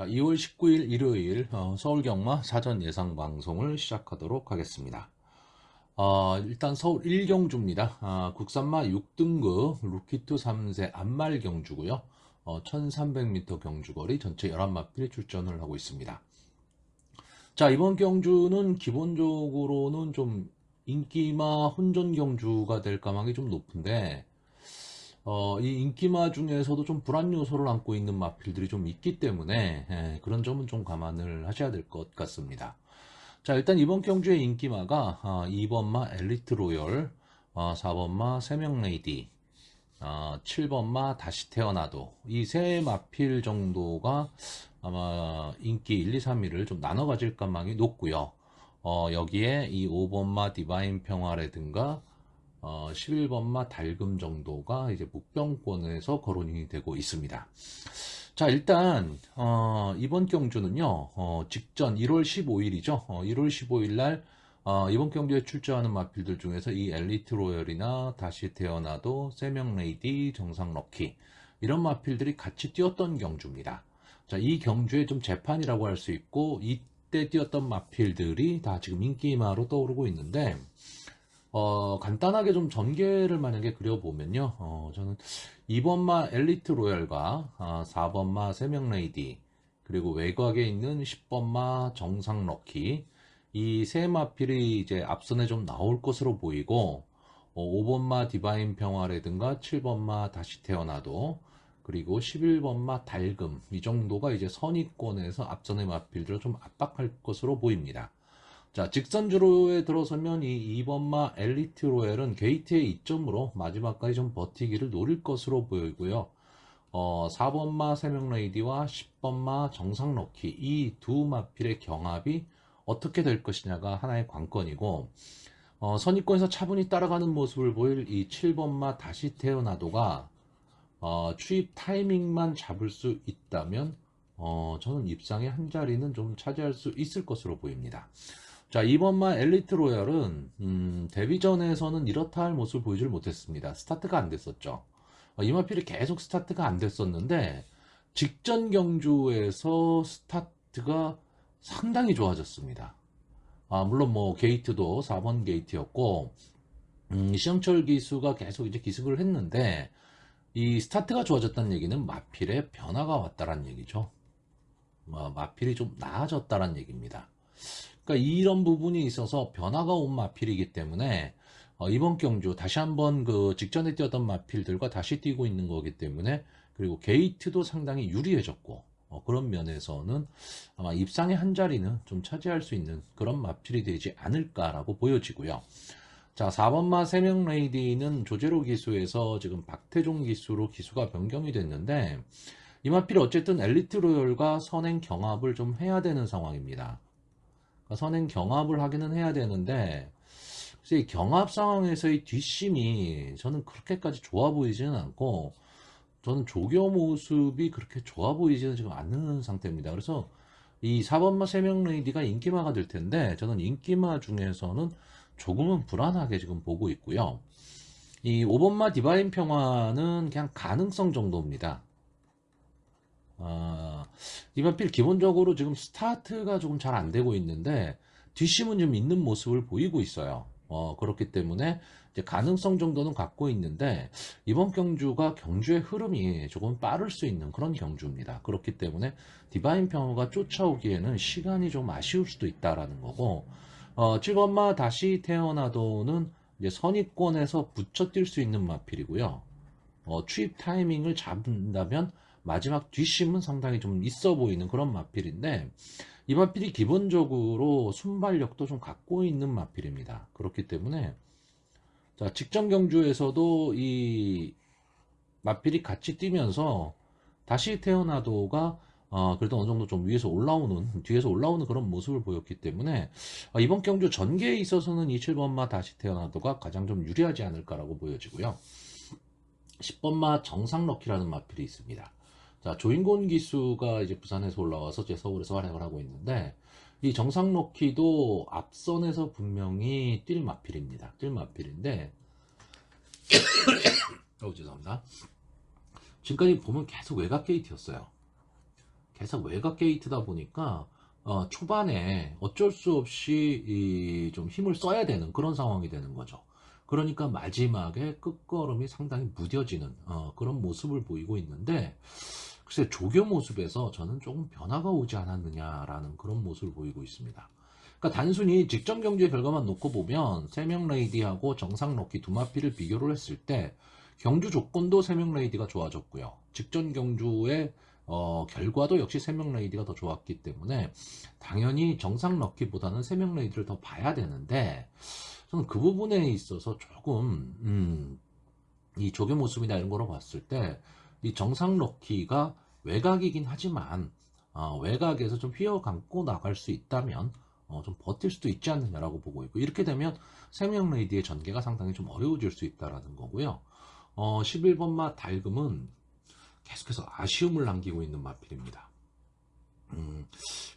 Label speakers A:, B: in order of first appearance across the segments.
A: 자, 2월 19일 일요일 서울 경마 사전 예상 방송을 시작하도록 하겠습니다. 일단 서울 1경주입니다. 국산마 6등급 루키투 3세 안말 경주고요. 1300m 경주거리 전체 11마필이 출전을 하고 있습니다. 자, 이번 경주는 기본적으로는 좀 인기마 혼전 경주가 될 가망이 좀 높은데 이 인기마 중에서도 좀 불안 요소를 안고 있는 마필들이 좀 있기 때문에 그런 점은 좀 감안을 하셔야 될 것 같습니다. 자, 일단 이번 경주의 인기마가 2번마 엘리트 로열, 4번마 세명레이디, 7번마 다시 태어나도 이 세 마필 정도가 아마 인기 1, 2, 3위를 좀 나눠 가질 가망이 높고요. 여기에 이 5번마 디바인 평화라든가 11번마 달금 정도가 이제 묵병권에서 거론이 되고 있습니다. 자, 일단 이번 경주는요, 직전 1월 15일이죠. 1월 15일 날 이번 경주에 출전하는 마필들 중에서 이 엘리트 로열이나 다시 태어나도 세명 레이디, 정상 럭키 이런 마필들이 같이 뛰었던 경주입니다. 자, 이 경주의 좀 재판이라고 할 수 있고 이때 뛰었던 마필들이 다 지금 인기마로 떠오르고 있는데 간단하게 좀 전개를 만약에 그려보면요. 저는 2번마 엘리트 로열과 4번마 세명레이디, 그리고 외곽에 있는 10번마 정상 럭키, 이 세 마필이 이제 앞선에 좀 나올 것으로 보이고, 5번마 디바인 평화라든가 7번마 다시 태어나도, 그리고 11번마 달금, 이 정도가 이제 선위권에서 앞선의 마필들을 좀 압박할 것으로 보입니다. 자, 직선주로에 들어서면 이 2번마 엘리트 로얄은 게이트의 이점으로 마지막까지 좀 버티기를 노릴 것으로 보이고요. 4번마 세명레이디와 10번마 정상 럭키 이 두 마필의 경합이 어떻게 될 것이냐가 하나의 관건이고, 선입권에서 차분히 따라가는 모습을 보일 이 7번마 다시 태어나도가 추입 타이밍만 잡을 수 있다면 저는 입상의 한 자리는 좀 차지할 수 있을 것으로 보입니다. 자, 이번마 엘리트 로얄은 데뷔전에서는 이렇다 할 모습을 보이질 못했습니다. 스타트가 안 됐었죠. 이마필이 계속 스타트가 안 됐었는데 직전 경주에서 스타트가 상당히 좋아졌습니다. 물론 뭐 게이트도 4번 게이트였고 시영철 기수가 계속 이제 기습을 했는데 이 스타트가 좋아졌다는 얘기는 마필에 변화가 왔다는 얘기죠. 마필이 좀 나아졌다는 얘기입니다. 그러니까 이런 부분이 있어서 변화가 온 마필이기 때문에 이번 경주 다시 한번 그 직전에 뛰었던 마필들과 다시 뛰고 있는 거기 때문에, 그리고 게이트도 상당히 유리해졌고 그런 면에서는 아마 입상의 한 자리는 좀 차지할 수 있는 그런 마필이 되지 않을까라고 보여지고요. 자, 4번마 세명 레이디는 조제로 기수에서 지금 박태종 기수로 기수가 변경이 됐는데 이 마필이 어쨌든 엘리트 로열과 선행 경합을 좀 해야 되는 상황입니다. 선행 경합을 하기는 해야 되는데 글쎄 이 경합 상황에서의 뒷심이 저는 그렇게까지 좋아 보이지는 않고, 저는 조교 모습이 그렇게 좋아 보이지는 지금 않는 상태입니다. 그래서 이 4번마 세명 레이디가 인기마가 될 텐데 저는 인기마 중에서는 조금은 불안하게 지금 보고 있고요. 이 5번마 디바인 평화는 그냥 가능성 정도입니다. 이번필 기본적으로 지금 스타트가 조금 잘 안 되고 있는데 뒷심은 좀 있는 모습을 보이고 있어요. 그렇기 때문에 이제 가능성 정도는 갖고 있는데 이번 경주가 경주의 흐름이 조금 빠를 수 있는 그런 경주입니다. 그렇기 때문에 디바인 평화가 쫓아오기에는 시간이 좀 아쉬울 수도 있다라는 거고, 7번마 다시 태어나도는 이제 선입권에서 붙여 뛸 수 있는 마필이고요. 추입 타이밍을 잡는다면 마지막 뒷심은 상당히 좀 있어 보이는 그런 마필인데 이 마필이 기본적으로 순발력도 좀 갖고 있는 마필입니다. 그렇기 때문에 자, 직전 경주에서도 이 마필이 같이 뛰면서 다시 태어나도가 그래도 어느 정도 좀 위에서 올라오는, 뒤에서 올라오는 그런 모습을 보였기 때문에 이번 경주 전개에 있어서는 이 7번마 다시 태어나도가 가장 좀 유리하지 않을까라고 보여지고요. 10번마 정상 럭키라는 마필이 있습니다. 자, 조인곤 기수가 이제 부산에서 올라와서 이제 서울에서 활약을 하고 있는데 이 정상 럭키도 앞선에서 분명히 뛸 마필입니다. 뛸 마필인데 죄송합니다. 지금까지 보면 계속 외곽 게이트였어요. 계속 외곽 게이트다 보니까 초반에 어쩔 수 없이 좀 힘을 써야 되는 그런 상황이 되는 거죠. 그러니까 마지막에 끝걸음이 상당히 무뎌지는 그런 모습을 보이고 있는데, 글쎄 조교 모습에서 저는 조금 변화가 오지 않았느냐라는 그런 모습을 보이고 있습니다. 그러니까 단순히 직전 경주의 결과만 놓고 보면 세명 레이디하고 정상 럭키 두 마피를 비교를 했을 때 경주 조건도 세명 레이디가 좋아졌고요. 직전 경주의 결과도 역시 세명 레이디가 더 좋았기 때문에 당연히 정상 럭키보다는 세명 레이디를 더 봐야 되는데, 저는 그 부분에 있어서 조금 이 조교 모습이나 이런 거로 봤을 때 이 정상 럭키가 외곽이긴 하지만 외곽에서 좀 휘어감고 나갈 수 있다면 좀 버틸 수도 있지 않느냐라고 보고 있고, 이렇게 되면 세명 레이디의 전개가 상당히 좀 어려워질 수 있다라는 거고요. 11번마 달금은 계속해서 아쉬움을 남기고 있는 마필입니다.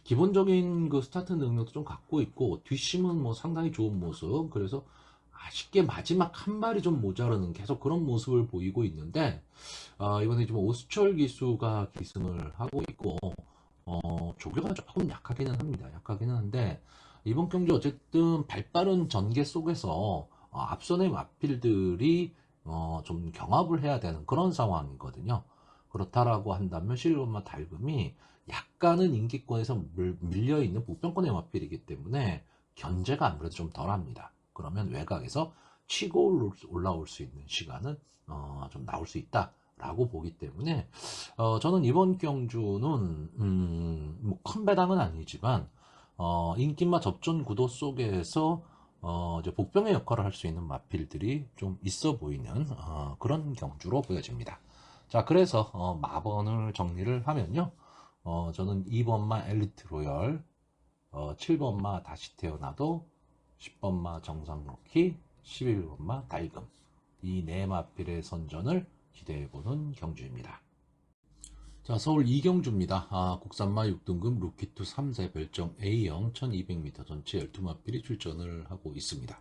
A: 기본적인 그 스타트 능력도 좀 갖고 있고 뒷심은 뭐 상당히 좋은 모습, 그래서 아쉽게 마지막 한 발이 좀 모자르는 계속 그런 모습을 보이고 있는데, 이번에 좀 오수철 기수가 기승을 하고 있고 조교가 조금 약하기는 합니다. 약하기는 한데 이번 경기 어쨌든 발빠른 전개 속에서 앞선의 마필들이 좀 경합을 해야 되는 그런 상황이거든요. 그렇다라고 한다면 실버마 달금이 약간은 인기권에서 밀려있는 보편권의 마필이기 때문에 견제가 아무래도 좀 덜합니다. 그러면 외곽에서 치고 올라올 수 있는 시간은 좀 나올 수 있다라고 보기 때문에 저는 이번 경주는 뭐큰 배당은 아니지만 인기마 접전 구도 속에서 이제 복병의 역할을 할 수 있는 마필들이 좀 있어 보이는 그런 경주로 보여집니다. 자, 그래서 마번을 정리를 하면요, 저는 2번마 엘리트 로열, 7번마 다시 태어나도, 10번마 정상 로키, 11번마 달금, 이 네 마필의 선전을 기대해보는 경주입니다. 자, 서울 이경주입니다. 국산마 6등급 루키2 3세 별정 A형 1200m 전체 12마필이 출전을 하고 있습니다.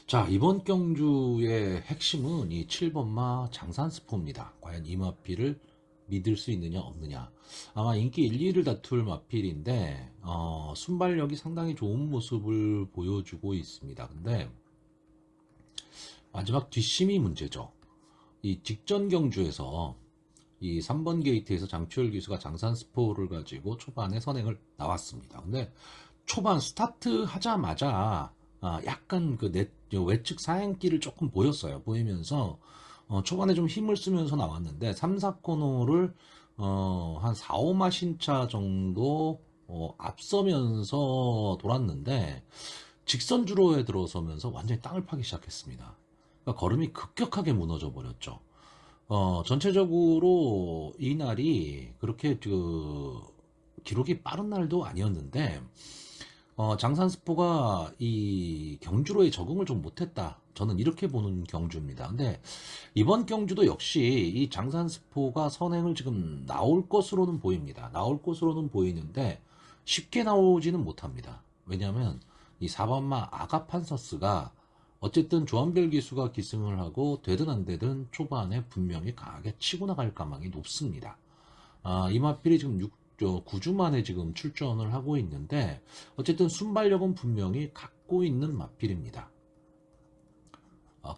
A: 자, 이번 경주의 핵심은 이 7번마 장산스포입니다. 과연 이 마필을 믿을 수 있느냐 없느냐. 아마 인기 1, 2를 다툴 마필인데 순발력이 상당히 좋은 모습을 보여주고 있습니다. 근데 마지막 뒷심이 문제죠. 이 직전 경주에서 이 3번 게이트에서 장추열 기수가 장산스포를 가지고 초반에 선행을 나왔습니다. 근데 초반 스타트 하자마자 약간 그 외측 사행길을 조금 보였어요. 보이면서 초반에 좀 힘을 쓰면서 나왔는데 3, 4코너를 한 4, 5마 신차 정도 앞서면서 돌았는데 직선주로에 들어서면서 완전히 땅을 파기 시작했습니다. 그러니까 걸음이 급격하게 무너져 버렸죠. 전체적으로 이 날이 그렇게 그 기록이 빠른 날도 아니었는데 장산스포가 이 경주로에 적응을 좀 못했다, 저는 이렇게 보는 경주입니다. 근데 이번 경주도 역시 이 장산스포가 선행을 지금 나올 것으로는 보입니다. 나올 것으로는 보이는데 쉽게 나오지는 못합니다. 왜냐하면 이 4번마 아가판서스가 어쨌든 조한별 기수가 기승을 하고 되든 안 되든 초반에 분명히 강하게 치고 나갈 가망이 높습니다. 이마필이 지금 9주 만에 지금 출전을 하고 있는데 어쨌든 순발력은 분명히 갖고 있는 마필입니다.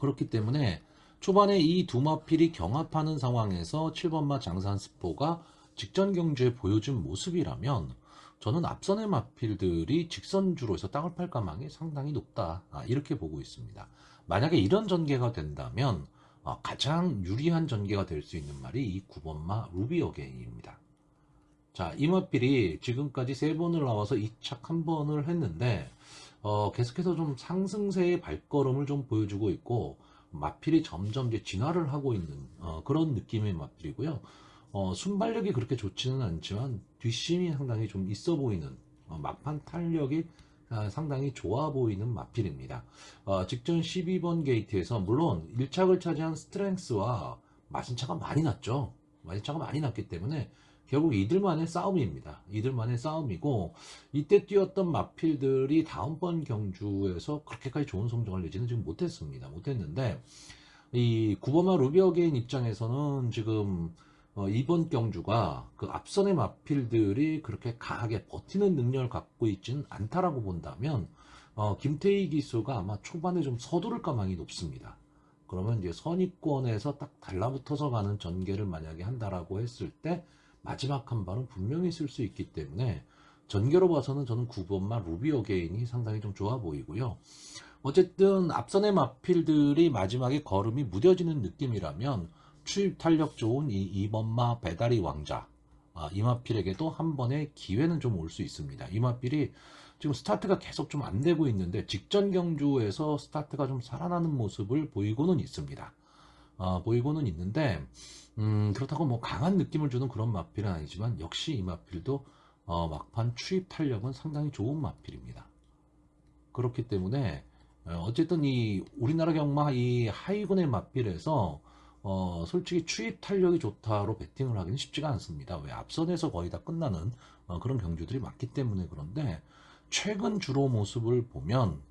A: 그렇기 때문에 초반에 이 두 마필이 경합하는 상황에서 7번마 장산스포가 직전 경주에 보여준 모습이라면 저는 앞선의 마필들이 직선주로에서 땅을 팔 가망이 상당히 높다, 이렇게 보고 있습니다. 만약에 이런 전개가 된다면 가장 유리한 전개가 될 수 있는 말이 이 9번마 루비 어게인입니다. 자, 이 마필이 지금까지 3번을 나와서 2착 1번을 했는데 계속해서 좀 상승세의 발걸음을 좀 보여주고 있고 마필이 점점 이제 진화를 하고 있는 그런 느낌의 마필이고요. 순발력이 그렇게 좋지는 않지만 뒷심이 상당히 좀 있어 보이는 막판 탄력이 상당히 좋아 보이는 마필입니다. 직전 12번 게이트에서 물론 1착을 차지한 스트렝스와 마진차가 많이 났죠. 마진차가 많이 났기 때문에 결국 이들만의 싸움입니다. 이들만의 싸움이고 이때 뛰었던 마필들이 다음번 경주에서 그렇게까지 좋은 성적을 내지는 지금 못했습니다. 못했는데 이 구버마 루비 어게인 입장에서는 지금 이번 경주가 그 앞선의 마필들이 그렇게 강하게 버티는 능력을 갖고 있지는 않다라고 본다면 김태희 기수가 아마 초반에 좀 서두를 가망이 높습니다. 그러면 이제 선입권에서 딱 달라붙어서 가는 전개를 만약에 한다라고 했을 때 마지막 한 발은 분명히 쓸 수 있기 때문에 전개로 봐서는 저는 9번마 루비 어게인이 상당히 좀 좋아 보이고요. 어쨌든 앞선의 마필들이 마지막에 걸음이 무뎌지는 느낌이라면 추입 탄력 좋은 이 2번마 배다리 왕자 이마필에게도 한 번의 기회는 좀 올 수 있습니다. 이마필이 지금 스타트가 계속 좀 안 되고 있는데 직전 경주에서 스타트가 좀 살아나는 모습을 보이고는 있습니다. 보이고는 있는데 그렇다고 뭐 강한 느낌을 주는 그런 마필은 아니지만 역시 이 마필도 막판 추입 탄력은 상당히 좋은 마필입니다. 그렇기 때문에 어쨌든 이 우리나라 경마 이 하위군의 맞빌에서 솔직히 추입 탄력이 좋다로 배팅을 하기는 쉽지가 않습니다. 왜 앞선에서 거의 다 끝나는 그런 경주들이 많기 때문에. 그런데 최근 주로 모습을 보면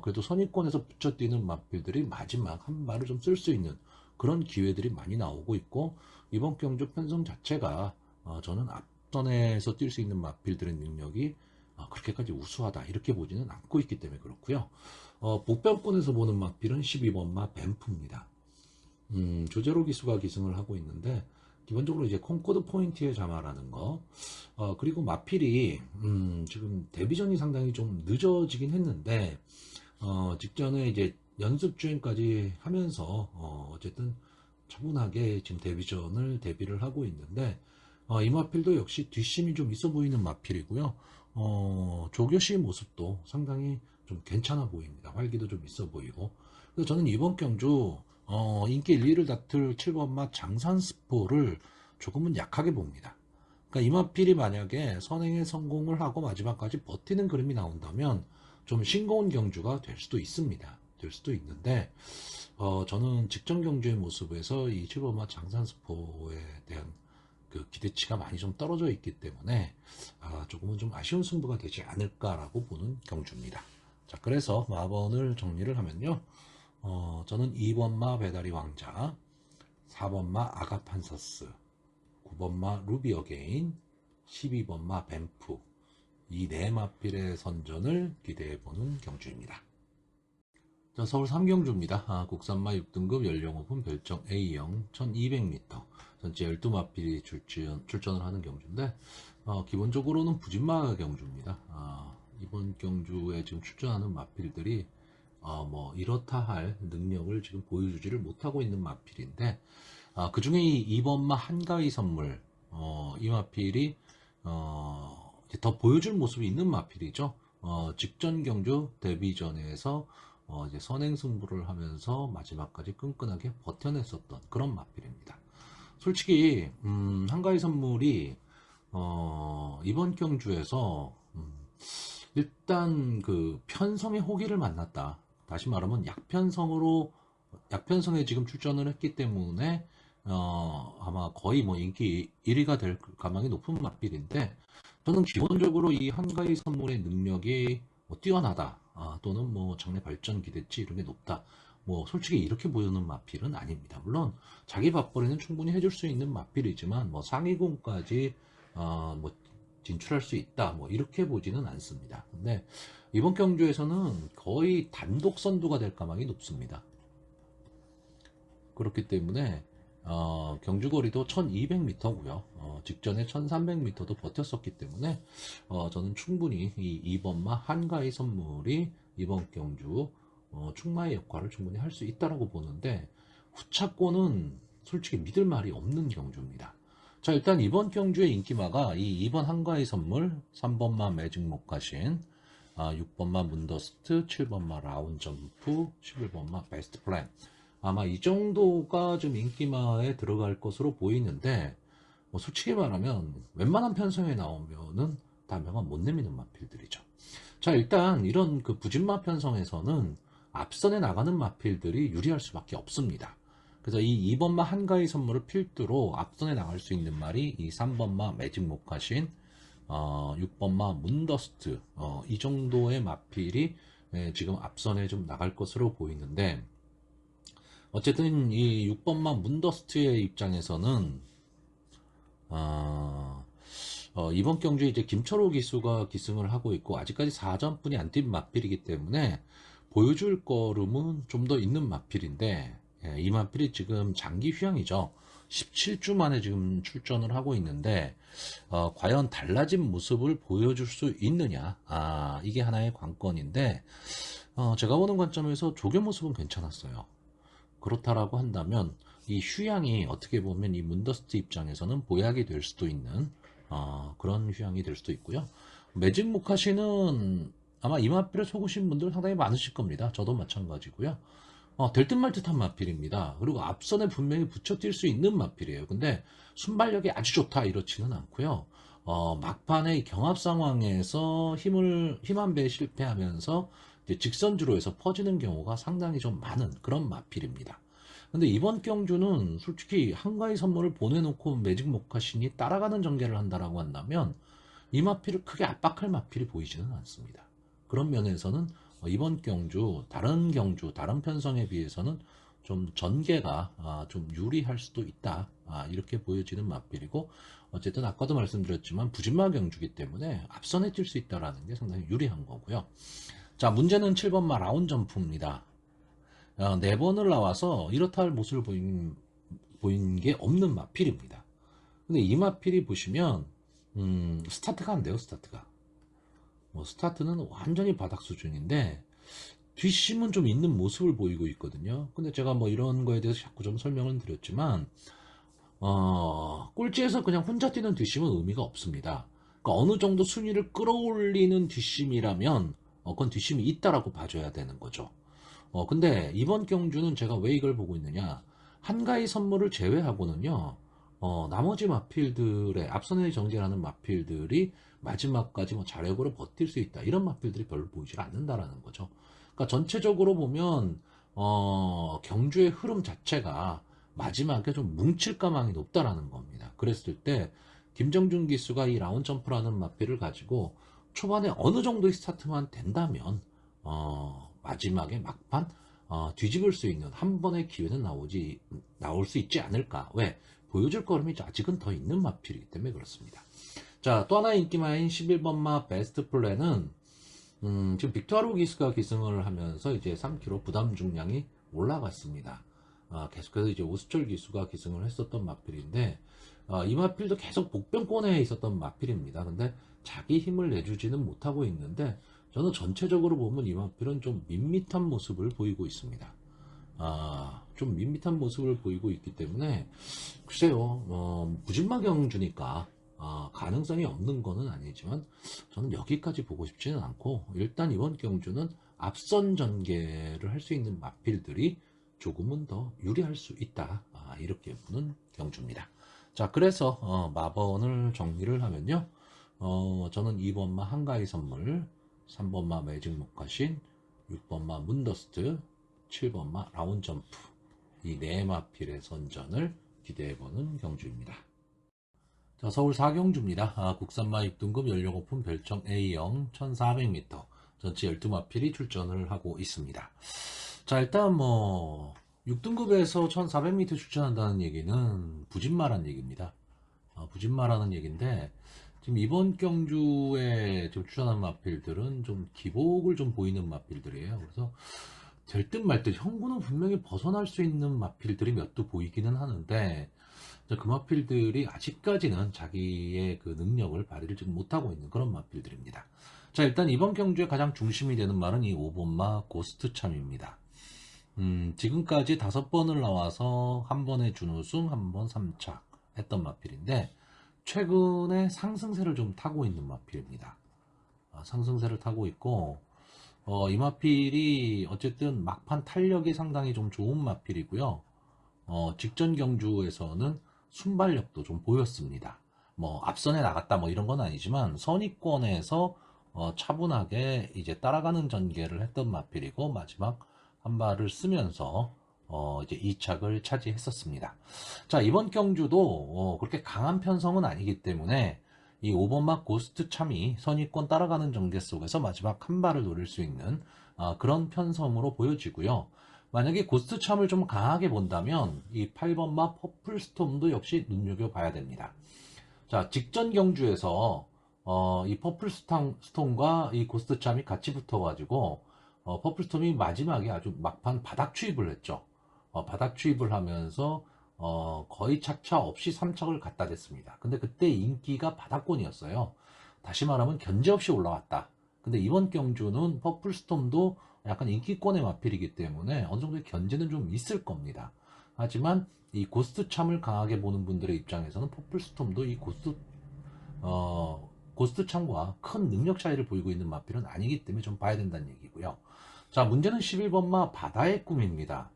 A: 그래도 선입권에서 붙여뛰는 맞빌들이 마지막 한 발을 좀 쓸 수 있는 그런 기회들이 많이 나오고 있고, 이번 경주 편성 자체가 저는 앞선에서 뛸 수 있는 맞빌들의 능력이 그렇게까지 우수하다 이렇게 보지는 않고 있기 때문에 그렇고요. 복변권에서 보는 마필은 12번마 뱀프입니다. 조제로 기수가 기승을 하고 있는데 기본적으로 이제 콩코드 포인트에 자마라는 거, 그리고 마필이 지금 데뷔전이 상당히 좀 늦어지긴 했는데 직전에 이제 연습 주행까지 하면서 어쨌든 차분하게 지금 데뷔를 하고 있는데 이 마필도 역시 뒷심이 좀 있어 보이는 마필이고요. 조교시 모습도 상당히 좀 괜찮아 보입니다. 활기도 좀 있어 보이고. 그래서 저는 이번 경주 인기 1, 2를 다툴 7번마 장산스포를 조금은 약하게 봅니다. 그러니까 이마필이 만약에 선행에 성공을 하고 마지막까지 버티는 그림이 나온다면 좀 싱거운 경주가 될 수도 있습니다. 될 수도 있는데 저는 직전 경주의 모습에서 이 7번마 장산스포에 대한 그 기대치가 많이 좀 떨어져 있기 때문에 조금은 좀 아쉬운 승부가 되지 않을까라고 보는 경주입니다. 자, 그래서 마번을 정리를 하면요. 저는 2번마 배다리 왕자, 4번마 아가판서스, 9번마 루비 어게인, 12번마 뱀프, 이 네 마필의 선전을 기대해보는 경주입니다. 자, 서울 3경주입니다. 국산마 6등급 연령 오픈 별정 A형 1200m 전체 12마필이 출전을 하는 경주인데 기본적으로는 부진마 경주입니다. 이번 경주에 지금 출전하는 마필들이 뭐 이렇다 할 능력을 지금 보여주지를 못하고 있는 마필인데 그 중에 이 2번마 한가위 선물 이 마필이 더 보여줄 모습이 있는 마필이죠. 직전 경주 데뷔전에서 이제 선행 승부를 하면서 마지막까지 끈끈하게 버텨냈었던 그런 마필입니다. 솔직히 한가위 선물이 이번 경주에서 일단 그 편성의 호기를 만났다. 다시 말하면 약편성에 지금 출전을 했기 때문에 아마 거의 뭐 인기 1위가 될 가망이 높은 맛빌인데 저는 기본적으로 이 한가위 선물의 능력이 뭐 뛰어나다 또는 뭐 장래 발전 기대치 이런 게 높다, 뭐 솔직히 이렇게 보이는 마필은 아닙니다. 물론 자기 밥벌이는 충분히 해줄 수 있는 마필이지만 뭐 상위군까지 뭐 진출할 수 있다 뭐 이렇게 보지는 않습니다. 근데 이번 경주에서는 거의 단독 선두가 될 가망이 높습니다. 그렇기 때문에 경주거리도 1200m고요. 직전에 1300m도 버텼었기 때문에 저는 충분히 이 2번마 한가위 선물이 이번 경주 충마의 역할을 충분히 할 수 있다고 보는데 후차권은 솔직히 믿을 말이 없는 경주입니다. 자, 일단 이번 경주의 인기마가 이 2번 한가위 선물, 3번마 매직 목가신, 6번마 문더스트, 7번마 라운점프, 11번마 베스트 플랜, 아마 이 정도가 좀 인기마에 들어갈 것으로 보이는데 뭐 솔직히 말하면 웬만한 편성에 나오면은 다 명함 못 내미는 마필들이죠. 자, 일단 이런 그 부진마 편성에서는 앞선에 나가는 마필들이 유리할 수밖에 없습니다. 그래서 이 2번마 한가위 선물을 필두로 앞선에 나갈 수 있는 말이 이 3번마 매직 목하신 6번마 문더스트 이 정도의 마필이 지금 앞선에 좀 나갈 것으로 보이는데, 어쨌든 이 6번마 문더스트의 입장에서는 이번 경주에 이제 김철호 기수가 기승을 하고 있고 아직까지 4전뿐이 안 뛴 마필이기 때문에 보여줄 거름은 좀 더 있는 마필인데, 예, 이 마필이 지금 장기 휴양이죠. 17주 만에 지금 출전을 하고 있는데 과연 달라진 모습을 보여줄 수 있느냐, 이게 하나의 관건인데, 제가 보는 관점에서 조교 모습은 괜찮았어요. 그렇다라고 한다면 이 휴양이 어떻게 보면 이 문더스트 입장에서는 보약이 될 수도 있는 그런 휴양이 될 수도 있고요. 매직 모카시는 아마 이 마필을 속으신 분들 상당히 많으실 겁니다. 저도 마찬가지고요. 될 듯 말 듯한 마필입니다. 그리고 앞선에 분명히 붙여 뛸 수 있는 마필이에요. 근데 순발력이 아주 좋다 이렇지는 않고요. 막판에 경합 상황에서 힘 한 배 실패하면서 이제 직선주로 해서 퍼지는 경우가 상당히 좀 많은 그런 마필입니다. 근데 이번 경주는 솔직히 한가위 선물을 보내놓고 매직 모카신이 따라가는 전개를 한다라고 한다면 이 마필을 크게 압박할 마필이 보이지는 않습니다. 그런 면에서는 이번 경주, 다른 편성에 비해서는 좀 전개가 좀 유리할 수도 있다. 이렇게 보여지는 마필이고, 어쨌든 아까도 말씀드렸지만 부진마 경주기 때문에 앞선에 뛸 수 있다는 게 상당히 유리한 거고요. 자, 문제는 7번마 라운 점프입니다. 4번을 나와서 이렇다 할 모습을 보인 게 없는 마필입니다. 근데 이 마필이 보시면 스타트가 안 돼요. 스타트가 스타트는 완전히 바닥 수준인데 뒷심은 좀 있는 모습을 보이고 있거든요. 근데 제가 이런 거에 대해서 자꾸 좀 설명을 드렸지만 꼴찌에서 그냥 혼자 뛰는 뒷심은 의미가 없습니다. 그러니까 어느 정도 순위를 끌어올리는 뒷심이라면 그건 뒷심이 있다라고 봐줘야 되는 거죠. 근데 이번 경주는 제가 왜 이걸 보고 있느냐, 한가위 선물을 제외하고는요, 나머지 마필들의 앞선에 정제하는 마필들이 마지막까지 자력으로 버틸 수 있다, 이런 마필들이 별로 보이질 않는다라는 거죠. 그러니까 전체적으로 보면 경주의 흐름 자체가 마지막에 좀 뭉칠 가망이 높다라는 겁니다. 그랬을 때 김정준 기수가 이 라운 점프라는 마필을 가지고 초반에 어느 정도의 스타트만 된다면 마지막에 막판 뒤집을 수 있는 한 번의 기회는 나올 수 있지 않을까. 왜? 보여줄 걸음이 아직은 더 있는 마필이기 때문에 그렇습니다. 자, 또 하나의 인기마인 11번마 베스트 플랜은 지금 빅토르 기스가 기승을 하면서 이제 3kg 부담 중량이 올라갔습니다. 계속해서 이제 오수철 기수가 기승을 했었던 마필인데 이 마필도 계속 복병권에 있었던 마필입니다. 근데 자기 힘을 내주지는 못하고 있는데 저는 전체적으로 보면 이 마필은 좀 밋밋한 모습을 보이고 있습니다. 좀 밋밋한 모습을 보이고 있기 때문에 글쎄요, 무진마 경주니까 가능성이 없는 거는 아니지만 저는 여기까지 보고 싶지는 않고, 일단 이번 경주는 앞선 전개를 할 수 있는 마필들이 조금은 더 유리할 수 있다, 이렇게 보는 경주입니다. 자, 그래서 마번을 정리를 하면요, 저는 2번마 한가위 선물, 3번마 매직 모카신, 6번마 문더스트, 7번마 라운 점프, 이 네 마필의 선전을 기대해보는 경주입니다. 자, 서울 4경주입니다. 국산마 6등급 연령 오픈 별청 A형 1400m 전체 12마필이 출전을 하고 있습니다. 자, 일단 6등급에서 1400m 출전한다는 얘기는 부진마라는 얘기입니다. 부진마라는 얘기인데 지금 이번 경주에 지금 출전한 마필들은 좀 기복을 좀 보이는 마필들이에요. 그래서 될 듯 말 듯 형구는 분명히 벗어날 수 있는 마필들이 몇 도 보이기는 하는데 그 마필들이 아직까지는 자기의 그 능력을 발휘를 지금 못하고 있는 그런 마필들입니다. 자, 일단 이번 경주에 가장 중심이 되는 말은 이 5번마 고스트참입니다. 지금까지 5번을 나와서 한 번에 준우승, 한 번 3차 했던 마필인데 최근에 상승세를 좀 타고 있는 마필입니다. 상승세를 타고 있고 이 마필이 어쨌든 막판 탄력이 상당히 좀 좋은 마필이고요. 직전 경주에서는 순발력도 좀 보였습니다. 앞선에 나갔다 이런 건 아니지만 선의권에서 차분하게 이제 따라가는 전개를 했던 마필이고 마지막 한 발을 쓰면서 이제 2착을 차지했었습니다. 자, 이번 경주도 그렇게 강한 편성은 아니기 때문에 이 5번마 고스트 참이 선의권 따라가는 전개 속에서 마지막 한 발을 노릴 수 있는 그런 편성으로 보여지고요. 만약에 고스트 참을 좀 강하게 본다면 이 8번마 퍼플스톰도 역시 눈여겨봐야 됩니다. 자, 직전 경주에서 이 스톰과 이 고스트참이 같이 붙어가지고 퍼플스톰이 마지막에 아주 막판 바닥 추입을 했죠. 바닥 추입을 하면서 거의 착차 없이 3착을 갖다 댔습니다. 근데 그때 인기가 바닥권이었어요. 다시 말하면 견제 없이 올라왔다. 근데 이번 경주는 퍼플스톰도 약간 인기권의 마필이기 때문에 어느 정도의 견제는 좀 있을 겁니다. 하지만 이 고스트참을 강하게 보는 분들의 입장에서는 퍼플스톰도 이 고스트참과 큰 능력 차이를 보이고 있는 마필은 아니기 때문에 좀 봐야 된다는 얘기고요. 자, 문제는 11번마 바다의 꿈입니다.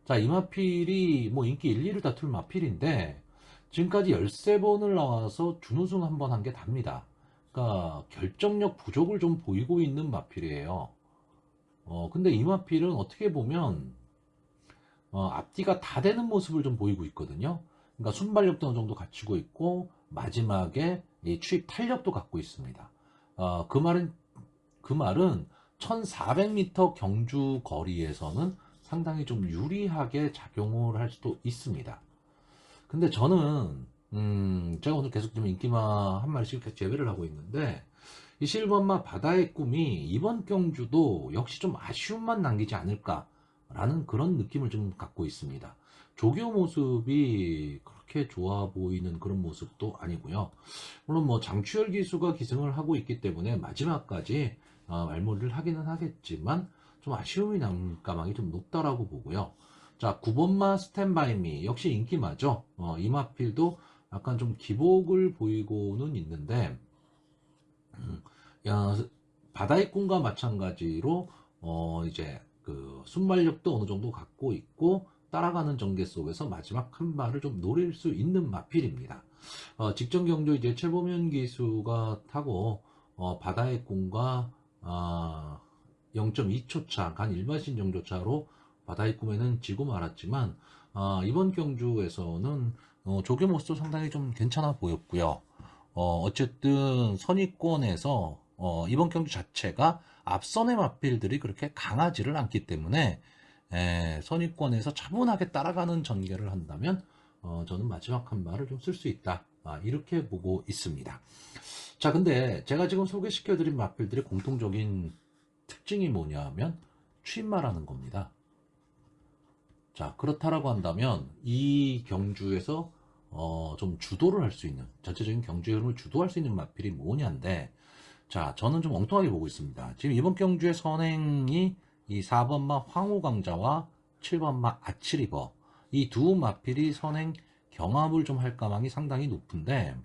A: 자, 이 마필이 뭐 인기 1, 2를 다툴 마필인데 지금까지 13번을 나와서 준우승 한 번 한 게 답니다. 그러니까 결정력 부족을 좀 보이고 있는 마필이에요. 근데 이 마필은 어떻게 보면 앞뒤가 다 되는 모습을 좀 보이고 있거든요. 그러니까 순발력도 어느 정도 갖추고 있고 마지막에 이 추입 탄력도 갖고 있습니다. 그 말은 1400m 경주 거리에서는 상당히 좀 유리하게 작용을 할 수도 있습니다. 근데 저는 제가 오늘 계속 좀 인기마 한 마리씩 이렇게 재배를 하고 있는데 이 실버마 바다의 꿈이 이번 경주도 역시 좀 아쉬움만 남기지 않을까라는 그런 느낌을 좀 갖고 있습니다. 조교 모습이 그렇게 좋아 보이는 그런 모습도 아니고요. 물론 뭐 장추열 기수가 기승을 하고 있기 때문에 마지막까지 말몰이를 하기는 하겠지만 좀 아쉬움이 남을 가망이 좀 높다라고 보고요. 자, 9번마 스탠바이미 역시 인기마죠. 이 마필도 약간 좀 기복을 보이고는 있는데 야, 바다의 꿈과 마찬가지로 이제 그 순발력도 어느 정도 갖고 있고 따라가는 전개 속에서 마지막 한 발을 좀 노릴 수 있는 마필입니다. 직전 경주 이제 최보면 기수가 타고 바다의 꿈과 0.2초 차, 간 일반신 정도 차로 바다의 꿈에는 지고 말았지만 이번 경주에서는 조교 모습도 상당히 좀 괜찮아 보였고요. 어쨌든 선의권에서 이번 경주 자체가 앞선의 마필들이 그렇게 강하지를 않기 때문에 선의권에서 차분하게 따라가는 전개를 한다면 저는 마지막 한 발을 좀 쓸 수 있다. 이렇게 보고 있습니다. 자, 근데 제가 지금 소개시켜드린 마필들의 공통적인 특징이 뭐냐면 취임마라는 겁니다. 자, 그렇다라고 한다면 이 경주에서 좀 주도를 할 수 있는, 전체적인 경주의 흐름을 주도할 수 있는 마필이 뭐냐인데, 자, 저는 좀 엉뚱하게 보고 있습니다. 지금 이번 경주의 선행이 이 4번마 황후강자와 7번마 아치리버, 이 두 마필이 선행 경합을 좀 할 가망이 상당히 높은데,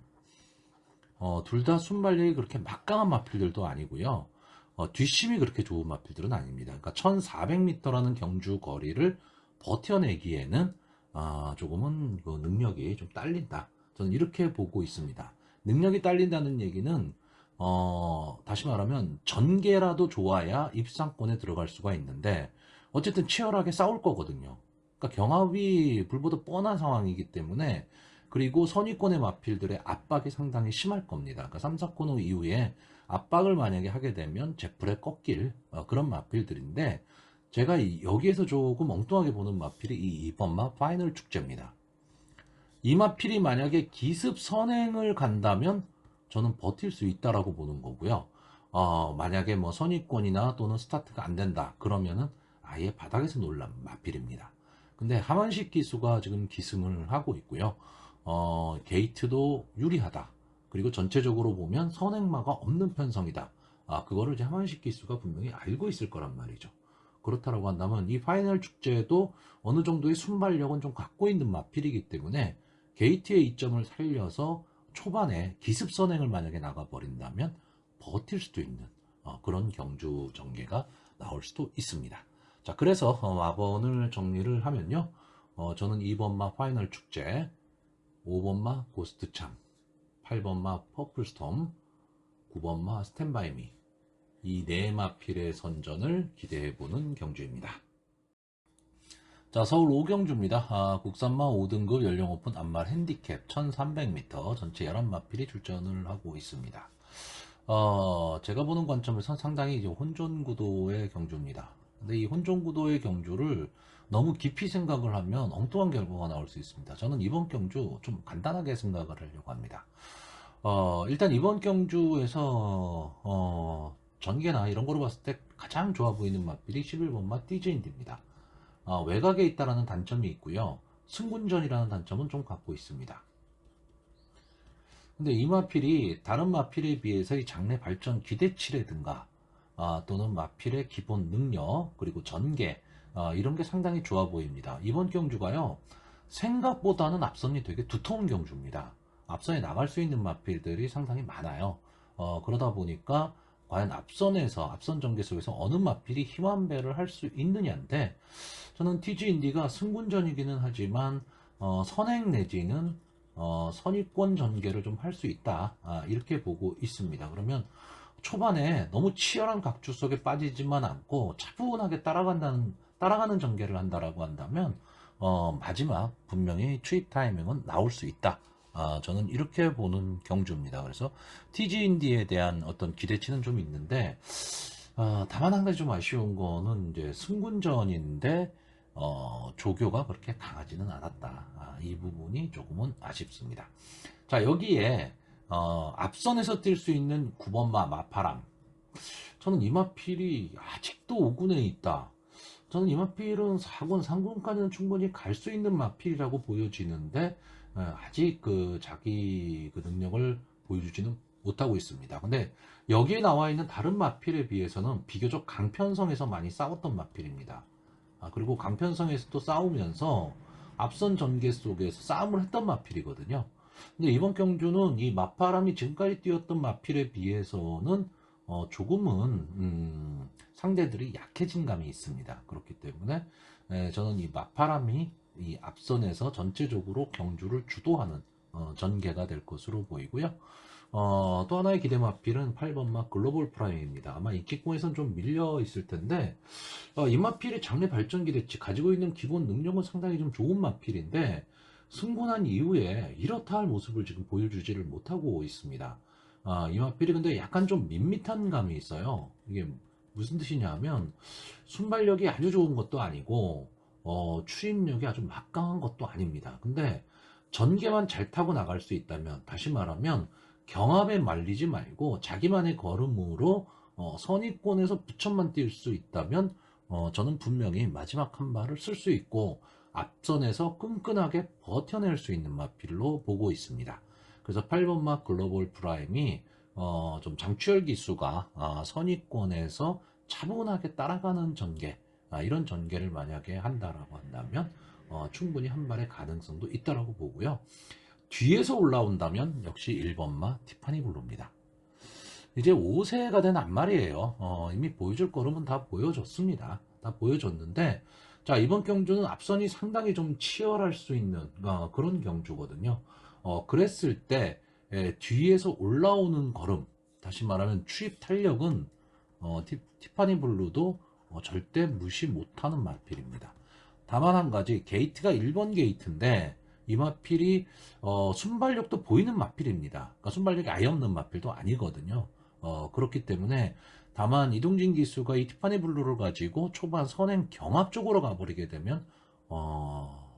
A: 둘 다 순발력이 그렇게 막강한 마필들도 아니고요. 뒷심이 그렇게 좋은 마필들은 아닙니다. 그러니까 1400m라는 경주 거리를 버텨내기에는 조금은 그 능력이 좀 딸린다. 저는 이렇게 보고 있습니다. 능력이 딸린다는 얘기는 다시 말하면 전개라도 좋아야 입상권에 들어갈 수가 있는데 어쨌든 치열하게 싸울 거거든요. 그러니까 경합이 불보듯 뻔한 상황이기 때문에 그리고 선의권의 마필들의 압박이 상당히 심할 겁니다. 그러니까 3, 4코너 이후에 압박을 만약에 하게 되면 제풀에 꺾일 그런 마필들인데 제가 여기에서 조금 엉뚱하게 보는 마필이 이 2번마 파이널 축제입니다. 이 마필이 만약에 기습 선행을 간다면 저는 버틸 수 있다라고 보는 거고요. 만약에 뭐 선의권이나 또는 스타트가 안 된다 그러면은 아예 바닥에서 놀란 마필입니다. 근데 하만식 기수가 지금 기승을 하고 있고요. 게이트도 유리하다. 그리고 전체적으로 보면 선행마가 없는 편성이다. 그거를 이제 하만식 기수가 분명히 알고 있을 거란 말이죠. 그렇다고 한다면 이 파이널 축제도 어느 정도의 순발력은 좀 갖고 있는 마필이기 때문에 게이트의 이점을 살려서 초반에 기습 선행을 만약에 나가버린다면 버틸 수도 있는 그런 경주 전개가 나올 수도 있습니다. 자, 그래서 마번을 정리를 하면요. 저는 2번마 파이널 축제, 5번마 고스트참, 8번마 퍼플스톰, 9번마 스탠바이미 이 네 마필의 선전을 기대해보는 경주입니다. 자, 서울 5경주입니다. 국산마 5등급 연령 오픈 안말 핸디캡 1300m 전체 11마필이 출전을 하고 있습니다. 제가 보는 관점에선 상당히 이제 혼전 구도의 경주입니다. 근데 이 혼전 구도의 경주를 너무 깊이 생각을 하면 엉뚱한 결과가 나올 수 있습니다. 저는 이번 경주 좀 간단하게 생각을 하려고 합니다. 일단 이번 경주에서 전개나 이런 거로 봤을 때 가장 좋아 보이는 마필이 11번마 DJ인드입니다. 외곽에 있다라는 단점이 있고요. 승군전이라는 단점은 좀 갖고 있습니다. 근데 이 마필이 다른 마필에 비해서 이 장래 발전 기대치라든가 또는 마필의 기본 능력 그리고 전개 이런 게 상당히 좋아 보입니다. 이번 경주가요 생각보다는 앞선이 되게 두터운 경주입니다. 앞선에 나갈 수 있는 마필들이 상당히 많아요. 그러다 보니까 과연 앞선 전개 속에서 어느 마필이 힘한배를 할 수 있느냐인데 저는 TG 인디가 승군전이기는 하지만 선행 내지는 선입권 전개를 좀 할 수 있다 이렇게 보고 있습니다. 그러면 초반에 너무 치열한 각주 속에 빠지지만 않고 차분하게 따라가는 전개를 한다라고 한다면 마지막 분명히 추입 타이밍은 나올 수 있다. 저는 이렇게 보는 경주입니다. 그래서 TG 인디에 대한 어떤 기대치는 좀 있는데 다만 한 가지 좀 아쉬운 거는 이제 승군전인데 조교가 그렇게 강하지는 않았다. 이 부분이 조금은 아쉽습니다. 자, 여기에 앞선에서 뛸 수 있는 9번마 마파람. 저는 이 마필이 아직도 5군에 있다. 저는 이 마필은 4군, 3군까지는 충분히 갈 수 있는 마필이라고 보여지는데 아직 그 자기 그 능력을 보여주지는 못하고 있습니다. 근데 여기에 나와 있는 다른 마필에 비해서는 비교적 강편성에서 많이 싸웠던 마필입니다. 그리고 강편성에서도 싸우면서 앞선 전개 속에서 싸움을 했던 마필이거든요. 근데 이번 경주는 이 마파람이 지금까지 뛰었던 마필에 비해서는 조금은 상대들이 약해진 감이 있습니다. 그렇기 때문에 저는 이 마파람이 이 앞선에서 전체적으로 경주를 주도하는 전개가 될 것으로 보이고요. 또 하나의 기대 마필은 8번마 글로벌 프라임입니다. 아마 인기권에선 좀 밀려 있을 텐데 이 마필의 장래 발전 기대치 가지고 있는 기본 능력은 상당히 좀 좋은 마필인데 승군한 이후에 이렇다 할 모습을 지금 보여주지를 못하고 있습니다. 이 마필이 근데 약간 좀 밋밋한 감이 있어요. 이게 무슨 뜻이냐면 순발력이 아주 좋은 것도 아니고 추임력이 아주 막강한 것도 아닙니다. 근데 전개만 잘 타고 나갈 수 있다면 다시 말하면 경합에 말리지 말고 자기만의 걸음으로 선입권에서 부천만 뛸 수 있다면 저는 분명히 마지막 한 발을 쓸 수 있고 앞선에서 끈끈하게 버텨낼 수 있는 마필로 보고 있습니다. 그래서 8번마 글로벌 프라임이 좀 장추열 기수가 선입권에서 차분하게 따라가는 전개 이런 전개를 만약에 한다라고 한다면 충분히 한 발의 가능성도 있다라고 보고요. 뒤에서 올라온다면 역시 1번마 티파니 블루입니다. 이제 5세가 된 앞말이에요. 이미 보여줄 걸음은 다 보여줬습니다. 다 보여줬는데 자 이번 경주는 앞선이 상당히 좀 치열할 수 있는 그런 경주거든요. 그랬을 때 뒤에서 올라오는 걸음 다시 말하면 추입 탄력은 티파니 블루도 절대 무시 못하는 마필입니다. 다만 한 가지 게이트가 1번 게이트인데 이 마필이 순발력도 보이는 마필입니다. 그러니까 순발력이 아예 없는 마필도 아니거든요. 그렇기 때문에 다만 이동진 기수가 이 티파니 블루를 가지고 초반 선행 경합 쪽으로 가버리게 되면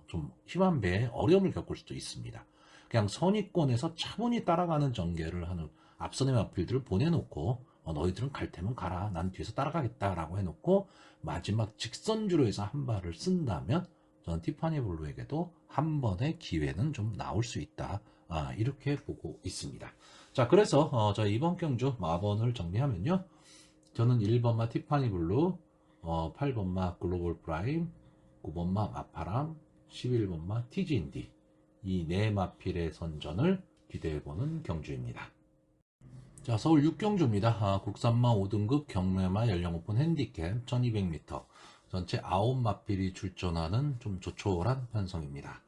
A: 좀 힘한 배에 어려움을 겪을 수도 있습니다. 그냥 선의권에서 차분히 따라가는 전개를 하는 앞선의 마필들을 보내놓고 너희들은 갈 테면 가라. 난 뒤에서 따라가겠다라고 해놓고 마지막 직선주로 해서 한 발을 쓴다면 저는 티파니 블루에게도 한 번의 기회는 좀 나올 수 있다. 이렇게 보고 있습니다. 자, 그래서 저 이번 경주 마번을 정리하면요. 저는 1번마 티파니 블루, 8번마 글로벌 프라임, 9번마 마파람, 11번마 티지인디 이 네 마필의 선전을 기대해보는 경주입니다. 자, 서울 6경주입니다. 국산마 5등급 경매마 연령 오픈 핸디캡 1200m 전체 9마필이 출전하는 좀 조촐한 편성입니다.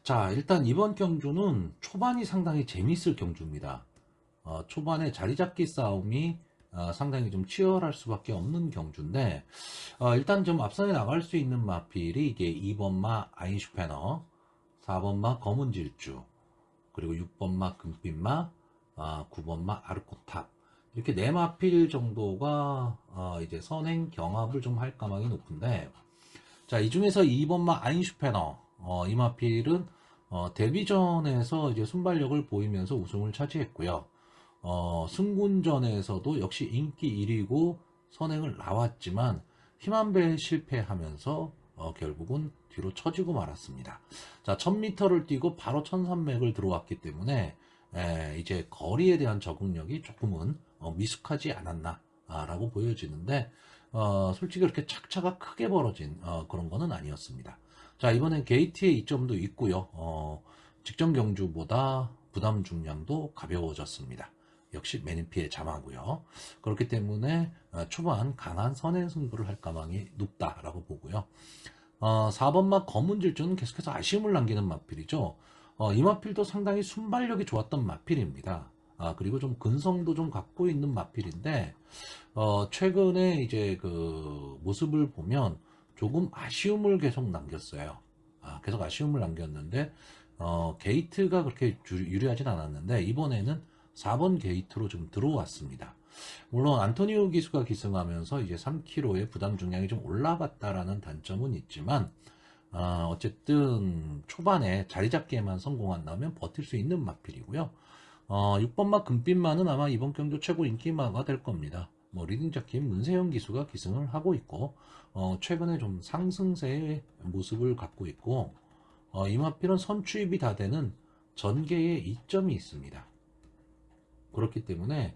A: 자, 일단 이번 경주는 초반이 상당히 재미있을 경주입니다. 초반에 자리잡기 싸움이 상당히 좀 치열할 수밖에 없는 경주인데 일단 좀 앞선에 나갈 수 있는 마필이 이게 2번마 아인슈페너, 4번마 검은 질주, 그리고 6번마 금빛마, 9번마 아르코탑 이렇게 네 마필 정도가 이제 선행 경합을 좀 할 가망이 높은데 자, 이 중에서 2번마 아인슈페너 이 마필은 데뷔전에서 이제 순발력을 보이면서 우승을 차지했고요. 승군전에서도 역시 인기 1위고 선행을 나왔지만 힘한배에 실패하면서 결국은 뒤로 처지고 말았습니다. 자, 1000m를 뛰고 바로 1300을 들어왔기 때문에 이제 거리에 대한 적응력이 조금은 미숙하지 않았나 라고 보여지는데 솔직히 그렇게 착차가 크게 벌어진 그런 거는 아니었습니다. 자, 이번엔 게이트의 이점도 있고요. 직전 경주보다 부담 중량도 가벼워졌습니다. 역시 매니피의 자마고요. 그렇기 때문에 초반 강한 선행 승부를 할 가망이 높다라고 보고요. 4번마 검은 질주는 계속해서 아쉬움을 남기는 마필이죠. 이 마필도 상당히 순발력이 좋았던 마필입니다. 그리고 좀 근성도 좀 갖고 있는 마필인데 최근에 이제 그 모습을 보면 조금 아쉬움을 계속 남겼어요. 계속 아쉬움을 남겼는데 게이트가 그렇게 유리하진 않았는데 이번에는 4번 게이트로 좀 들어왔습니다. 물론 안토니오 기수가 기승하면서 이제 3kg의 부담 중량이 좀 올라갔다라는 단점은 있지만 어쨌든 초반에 자리 잡기에만 성공한다면 버틸 수 있는 마필이고요. 6번마 금빛마는 아마 이번 경주 최고 인기마가 될 겁니다. 뭐 리딩 자켓 문세영 기수가 기승을 하고 있고 최근에 좀 상승세의 모습을 갖고 있고 이 마필은 선추입이 다 되는 전개의 이점이 있습니다. 그렇기 때문에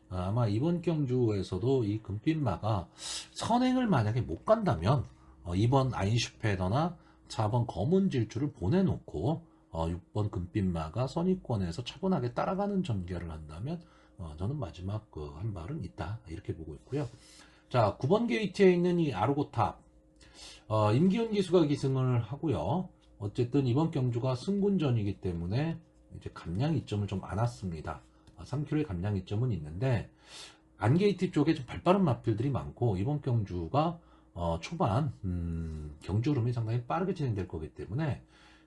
A: 아마 이번 경주에서도 이 금빛마가 선행을 만약에 못 간다면 2번 아인슈페더나 4번 검은 질주를 보내놓고 6번 금빛마가 선위권에서 차분하게 따라가는 전개를 한다면 저는 마지막 그 한 발은 있다 이렇게 보고 있고요. 자, 9번 게이트에 있는 이 아르고탑 임기훈 기수가 기승을 하고요. 어쨌든 이번 경주가 승군전이기 때문에 이제 감량 이점을 좀 안았습니다. 3kg의 감량 이점은 있는데 안게이트 쪽에 좀 발빠른 마필들이 많고 이번 경주가 초반 경주 흐름이 상당히 빠르게 진행될 거기 때문에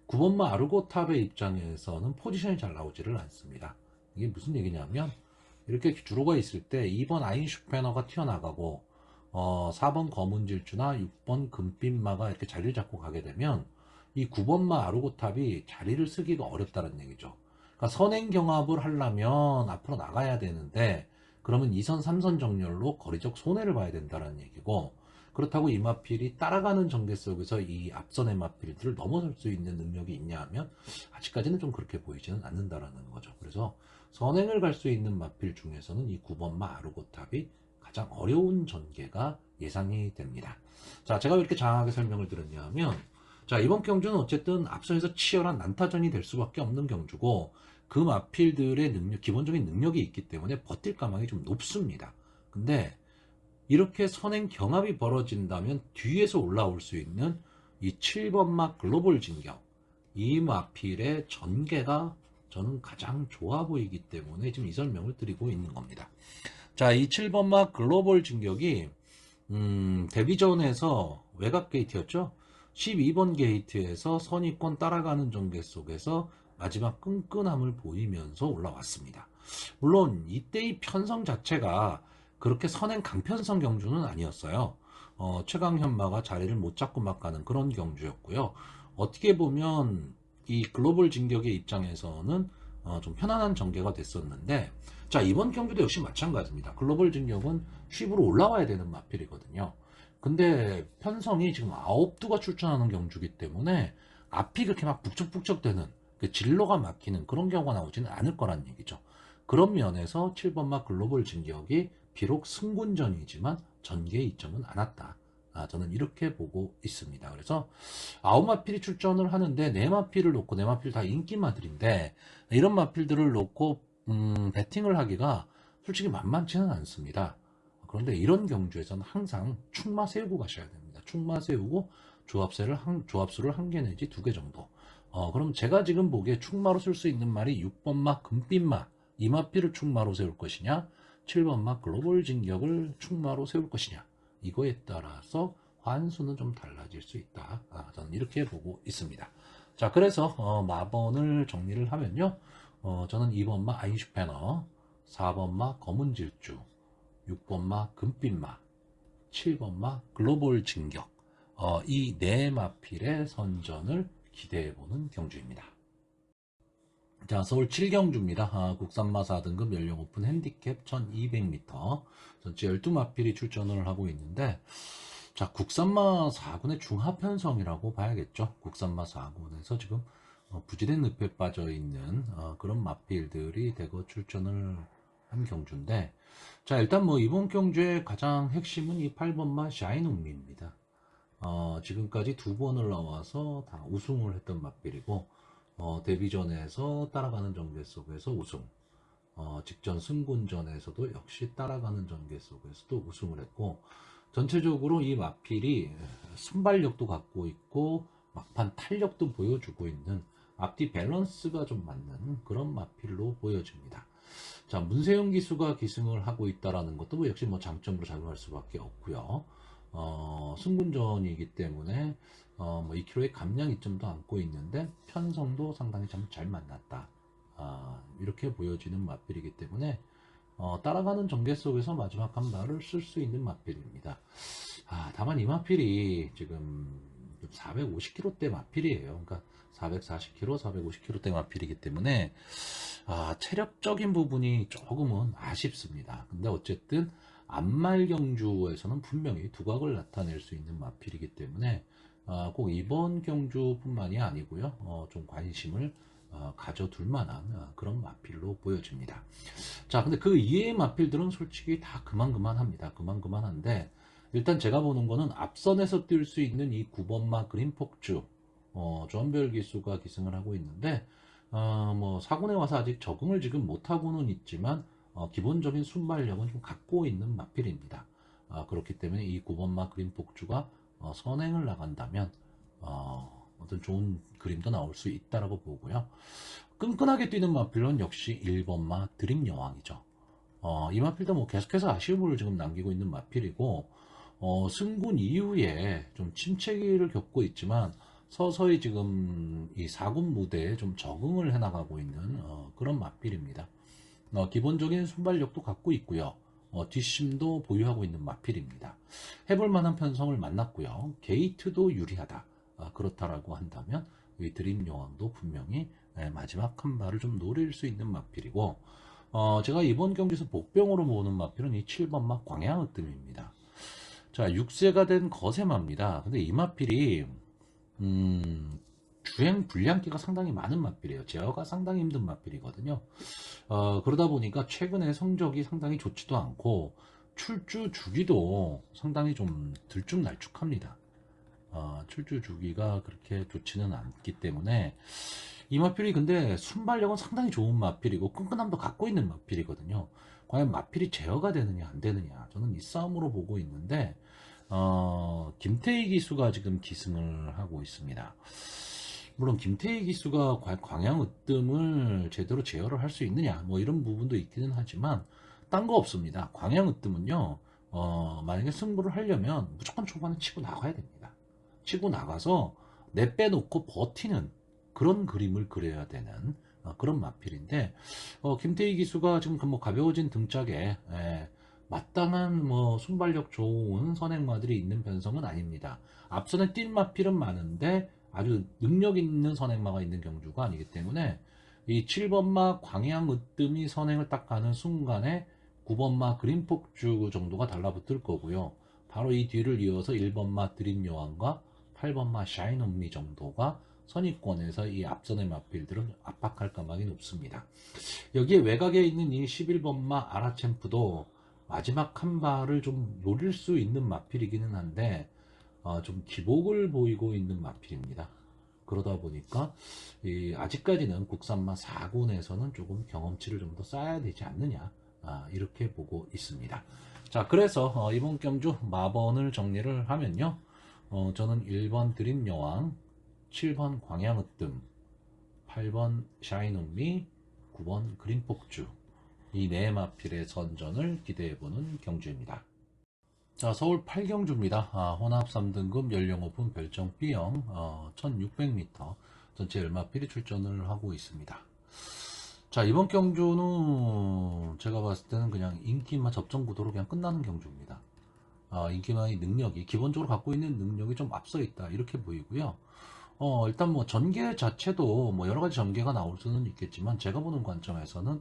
A: 9번마 아르고탑의 입장에서는 포지션이 잘 나오지를 않습니다. 이게 무슨 얘기냐면 이렇게 주로가 있을 때 2번 아인슈페너가 튀어나가고 4번 검은 질주나 6번 금빛마가 이렇게 자리를 잡고 가게 되면 이 9번마 아르고탑이 자리를 쓰기가 어렵다는 얘기죠. 그러니까 선행 경합을 하려면 앞으로 나가야 되는데 그러면 2선, 3선 정렬로 거리적 손해를 봐야 된다는 얘기고 그렇다고 이 마필이 따라가는 전개 속에서 이 앞선의 마필들을 넘어설 수 있는 능력이 있냐 하면 아직까지는 좀 그렇게 보이지는 않는다라는 거죠. 그래서 선행을 갈 수 있는 마필 중에서는 이 9번마 아르고탑이 가장 어려운 전개가 예상이 됩니다. 자, 제가 왜 이렇게 장하게 설명을 드렸냐 하면 자, 이번 경주는 어쨌든 앞선에서 치열한 난타전이 될 수밖에 없는 경주고 그 마필들의 능력, 기본적인 능력이 있기 때문에 버틸 가망이 좀 높습니다. 근데 이렇게 선행 경합이 벌어진다면 뒤에서 올라올 수 있는 이 7번마 글로벌 진격 이 마필의 전개가 저는 가장 좋아 보이기 때문에 지금 이 설명을 드리고 있는 겁니다. 자, 이 7번마 글로벌 진격이 데뷔전에서 외곽 게이트였죠. 12번 게이트에서 선위권 따라가는 전개 속에서 마지막 끈끈함을 보이면서 올라왔습니다. 물론 이때의 편성 자체가 그렇게 선행 강편성 경주는 아니었어요. 최강현마가 자리를 못 잡고 막 가는 그런 경주였고요. 어떻게 보면 이 글로벌 진격의 입장에서는 좀 편안한 전개가 됐었는데 자, 이번 경주도 역시 마찬가지입니다. 글로벌 진격은 쉽으로 올라와야 되는 마필이거든요. 근데 편성이 지금 9두가 출전하는 경주기 때문에 앞이 그렇게 막 북적북적 되는 그 진로가 막히는 그런 경우가 나오지는 않을 거란 얘기죠. 그런 면에서 7번마 글로벌 진격이 비록 승군전이지만 전개의 이점은 않았다. 저는 이렇게 보고 있습니다. 그래서 9마필이 출전을 하는데 4마필을 놓고 4마필 다 인기마들인데 이런 마필들을 놓고 배팅을 하기가 솔직히 만만치는 않습니다. 그런데 이런 경주에서는 항상 축마 세우고 가셔야 됩니다. 축마 세우고 조합수를 한 개 내지 2개 정도. 그럼 제가 지금 보기에 축마로 쓸 수 있는 말이 6번마 금빛마 이 마필을 축마로 세울 것이냐 7번마 글로벌 진격을 축마로 세울 것이냐 이거에 따라서 환수는 좀 달라질 수 있다. 저는 이렇게 보고 있습니다. 자, 그래서 마번을 정리를 하면요. 저는 2번마 아인슈페너, 4번마 검은 질주, 6번마 금빛마, 7번마 글로벌 진격 이 네 마필의 선전을 기대해보는 경주입니다. 자, 서울 7경주입니다. 국산마 4등급 연령 오픈 핸디캡 1200m. 전체 12마필이 출전을 하고 있는데, 자, 국산마 4군의 중하 편성이라고 봐야겠죠. 국산마 4군에서 지금 부지된 늪에 빠져 있는 그런 마필들이 대거 출전을 한 경주인데, 자, 일단 뭐 이번 경주의 가장 핵심은 이 8번마 샤이농미입니다. 지금까지 두 번을 나와서 다 우승을 했던 마필이고, 데뷔전에서 따라가는 전개 속에서 우승, 직전 승군전에서도 역시 따라가는 전개 속에서도 우승을 했고, 전체적으로 이 마필이 순발력도 갖고 있고 막판 탄력도 보여주고 있는 앞뒤 밸런스가 좀 맞는 그런 마필로 보여집니다. 자, 문세영 기수가 기승을 하고 있다라는 것도 뭐 역시 뭐 장점으로 작용할 수밖에 없고요. 승군전이기 때문에 뭐 2kg의 감량 이점도 안고 있는데 편성도 상당히 참 잘 만났다. 이렇게 보여지는 마필이기 때문에 따라가는 전개 속에서 마지막 한 발을 쓸 수 있는 마필입니다. 다만 이 마필이 지금 450kg대 마필이에요. 그러니까 440kg, 450kg대 마필이기 때문에 체력적인 부분이 조금은 아쉽습니다. 근데 어쨌든 안말 경주에서는 분명히 두각을 나타낼 수 있는 마필이기 때문에 꼭 이번 경주뿐만이 아니고요. 좀 관심을 가져둘 만한 그런 마필로 보여집니다. 자, 근데 그 이외의 마필들은 솔직히 다 그만합니다. 그만한데 일단 제가 보는 거는 앞선에서 뛸 수 있는 이 9번마 그린폭주 조한별 기수가 기승을 하고 있는데 뭐 사군에 와서 아직 적응을 지금 못하고는 있지만 기본적인 순발력은 좀 갖고 있는 마필입니다. 그렇기 때문에 이 9번마 그린폭주가 선행을 나간다면 어떤 좋은 그림도 나올 수 있다라고 보고요. 끈끈하게 뛰는 마필은 역시 1번마 드림 여왕이죠. 이 마필도 뭐 계속해서 아쉬움을 지금 남기고 있는 마필이고 승군 이후에 좀 침체기를 겪고 있지만 서서히 지금 이 4군 무대에 좀 적응을 해나가고 있는 그런 마필입니다. 기본적인 순발력도 갖고 있고요. 뒷심도 보유하고 있는 마필입니다. 해볼 만한 편성을 만났고요. 게이트도 유리하다. 그렇다라고 한다면 이 드림 여왕도 분명히 마지막 한 발을 좀 노릴 수 있는 마필이고 제가 이번 경기에서 복병으로 모으는 마필은 이 7번마 광양으뜸입니다. 자, 6세가 된 거세마입니다. 근데 이 마필이 주행 불량기가 상당히 많은 마필이에요. 제어가 상당히 힘든 마필이거든요. 그러다 보니까 최근에 성적이 상당히 좋지도 않고 출주 주기도 상당히 좀 들쭉날쭉합니다. 출주 주기가 그렇게 좋지는 않기 때문에 이 마필이 근데 순발력은 상당히 좋은 마필이고 끈끈함도 갖고 있는 마필이거든요. 과연 마필이 제어가 되느냐 안 되느냐 저는 이 싸움으로 보고 있는데 김태희 기수가 지금 기승을 하고 있습니다. 물론 김태희 기수가 광양으뜸을 제대로 제어를 할 수 있느냐 뭐 이런 부분도 있기는 하지만 딴 거 없습니다. 광양으뜸은요 만약에 승부를 하려면 무조건 초반에 치고 나가야 됩니다. 치고 나가서 내빼놓고 버티는 그런 그림을 그려야 되는 그런 마필인데 김태희 기수가 지금 뭐 가벼워진 등짝에 마땅한 뭐 순발력 좋은 선행마들이 있는 편성은 아닙니다. 앞선에 뛴 마필은 많은데 아주 능력 있는 선행마가 있는 경주가 아니기 때문에 이 7번마 광양으뜸이 선행을 딱 가는 순간에 9번마 그린폭주 정도가 달라붙을 거고요. 바로 이 뒤를 이어서 1번마 드림여왕과 8번마 샤인온미 정도가 선입권에서 이 앞선의 마필들을 압박할 가망이 높습니다. 여기에 외곽에 있는 이 11번마 아라챔프도 마지막 한 발을 좀 노릴 수 있는 마필이기는 한데 좀 기복을 보이고 있는 마필입니다. 그러다 보니까 아직까지는 국산마 4군에서는 조금 경험치를 좀 더 쌓아야 되지 않느냐 이렇게 보고 있습니다. 자, 그래서 이번 경주 마번을 정리를 하면요. 저는 1번 드림여왕, 7번 광양으뜸, 8번 샤인온미, 9번 그린폭주 이 네 마필의 선전을 기대해보는 경주입니다. 자, 서울 8경주입니다. 혼합 3등급 연령 오픈 별정 B형 1600m 전체 열마필이 출전을 하고 있습니다. 자, 이번 경주는 제가 봤을 때는 그냥 인기마 접전 구도로 그냥 끝나는 경주입니다. 인기마의 능력이 기본적으로 갖고 있는 능력이 좀 앞서 있다 이렇게 보이고요. 일단 뭐 전개 자체도 뭐 여러 가지 전개가 나올 수는 있겠지만 제가 보는 관점에서는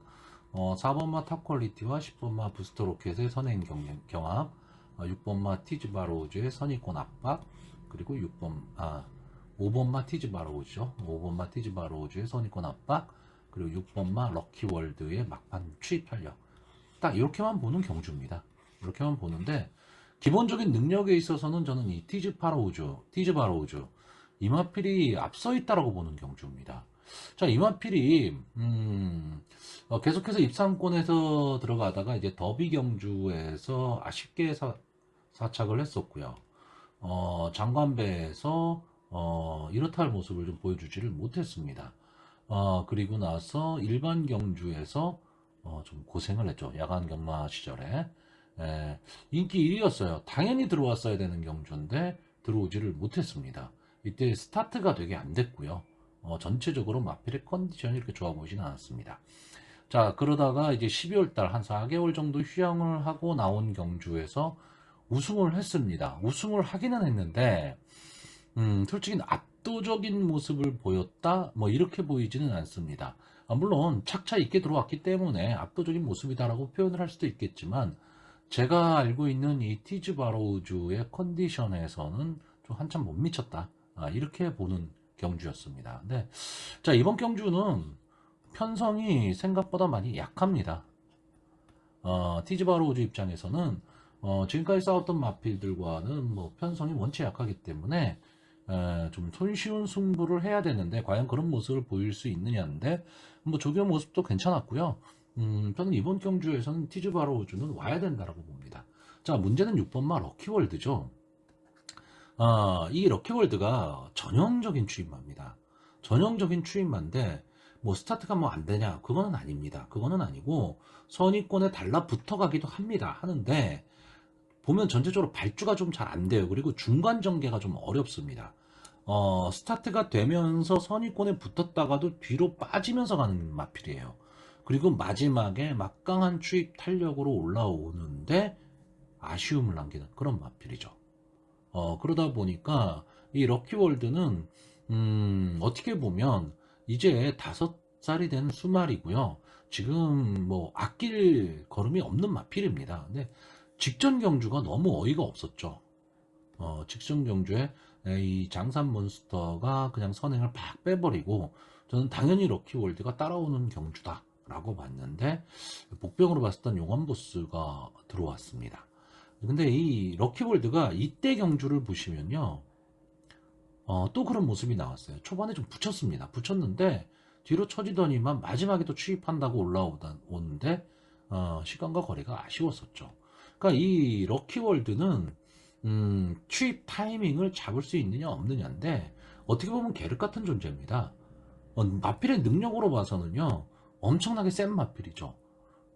A: 4번마 탑퀄리티와 10번마 부스터 로켓의 선행 경합, 6번마 티즈바로우즈의 선입권 압박, 그리고 5번마 티즈바로우즈죠. 5번마 티즈바로우즈의 선입권 압박, 그리고 6번마 럭키월드의 막판 추입 탄력. 딱 이렇게만 보는 경주입니다. 이렇게만 보는데 기본적인 능력에 있어서는 저는 이 티즈바로우즈 이마필이 앞서 있다라고 보는 경주입니다. 자, 이마필이 계속해서 입상권에서 들어가다가 이제 더비 경주에서 아쉽게 사착을 했었고요. 장관배에서 이렇다 할 모습을 좀 보여주지를 못했습니다. 그리고 나서 일반 경주에서 좀 고생을 했죠. 야간 경마 시절에. 인기 1위였어요. 당연히 들어왔어야 되는 경주인데 들어오지를 못했습니다. 이때 스타트가 되게 안 됐고요. 전체적으로 마필의 컨디션이 이렇게 좋아 보이진 않았습니다. 자, 그러다가 이제 12월달 한 4개월 정도 휴양을 하고 나온 경주에서 우승을 했습니다. 우승을 하기는 했는데 솔직히 압도적인 모습을 보였다 뭐 이렇게 보이지는 않습니다. 물론 착차 있게 들어왔기 때문에 압도적인 모습이다라고 표현을 할 수도 있겠지만 제가 알고 있는 이 티즈바로우즈의 컨디션에서는 좀 한참 못 미쳤다, 이렇게 보는 경주였습니다. 근데 자, 이번 경주는 편성이 생각보다 많이 약합니다. 티즈바로우즈 입장에서는 지금까지 싸웠던 마필들과는 뭐 편성이 원체 약하기 때문에 좀 손쉬운 승부를 해야 되는데 과연 그런 모습을 보일 수 있느냐인데 뭐 조교 모습도 괜찮았고요. 저는 이번 경주에서는 티즈바로우즈는 와야 된다라고 봅니다. 자, 문제는 6번마 럭키월드죠. 이 럭키월드가 전형적인 추임마입니다. 전형적인 추임마인데 뭐 스타트가 뭐 안 되냐, 그거는 아닙니다. 그거는 아니고 선입권에 달라붙어 가기도 합니다. 하는데 보면 전체적으로 발주가 좀 잘 안 돼요. 그리고 중간 전개가 좀 어렵습니다. 스타트가 되면서 선입권에 붙었다가도 뒤로 빠지면서 가는 마필이에요. 그리고 마지막에 막강한 추입 탄력으로 올라오는데 아쉬움을 남기는 그런 마필이죠. 그러다 보니까 이 럭키월드는 어떻게 보면 이제 5살이 된 수말이고요. 지금 뭐 아낄 걸음이 없는 마필입니다. 근데 직전 경주가 너무 어이가 없었죠. 직전 경주에 이 장산 몬스터가 그냥 선행을 팍 빼버리고 저는 당연히 럭키월드가 따라오는 경주다 라고 봤는데 복병으로 봤을 땐 용암보스가 들어왔습니다. 근데 이 럭키월드가 이때 경주를 보시면요, 또 그런 모습이 나왔어요. 초반에 좀 붙였습니다. 붙였는데 뒤로 처지더니만 마지막에 또 추입한다고 올라오는데 시간과 거리가 아쉬웠었죠. 그러니까 이 럭키월드는 추입 타이밍을 잡을 수 있느냐 없느냐인데 어떻게 보면 계륵 같은 존재입니다. 마필의 능력으로 봐서는요 엄청나게 센 마필이죠.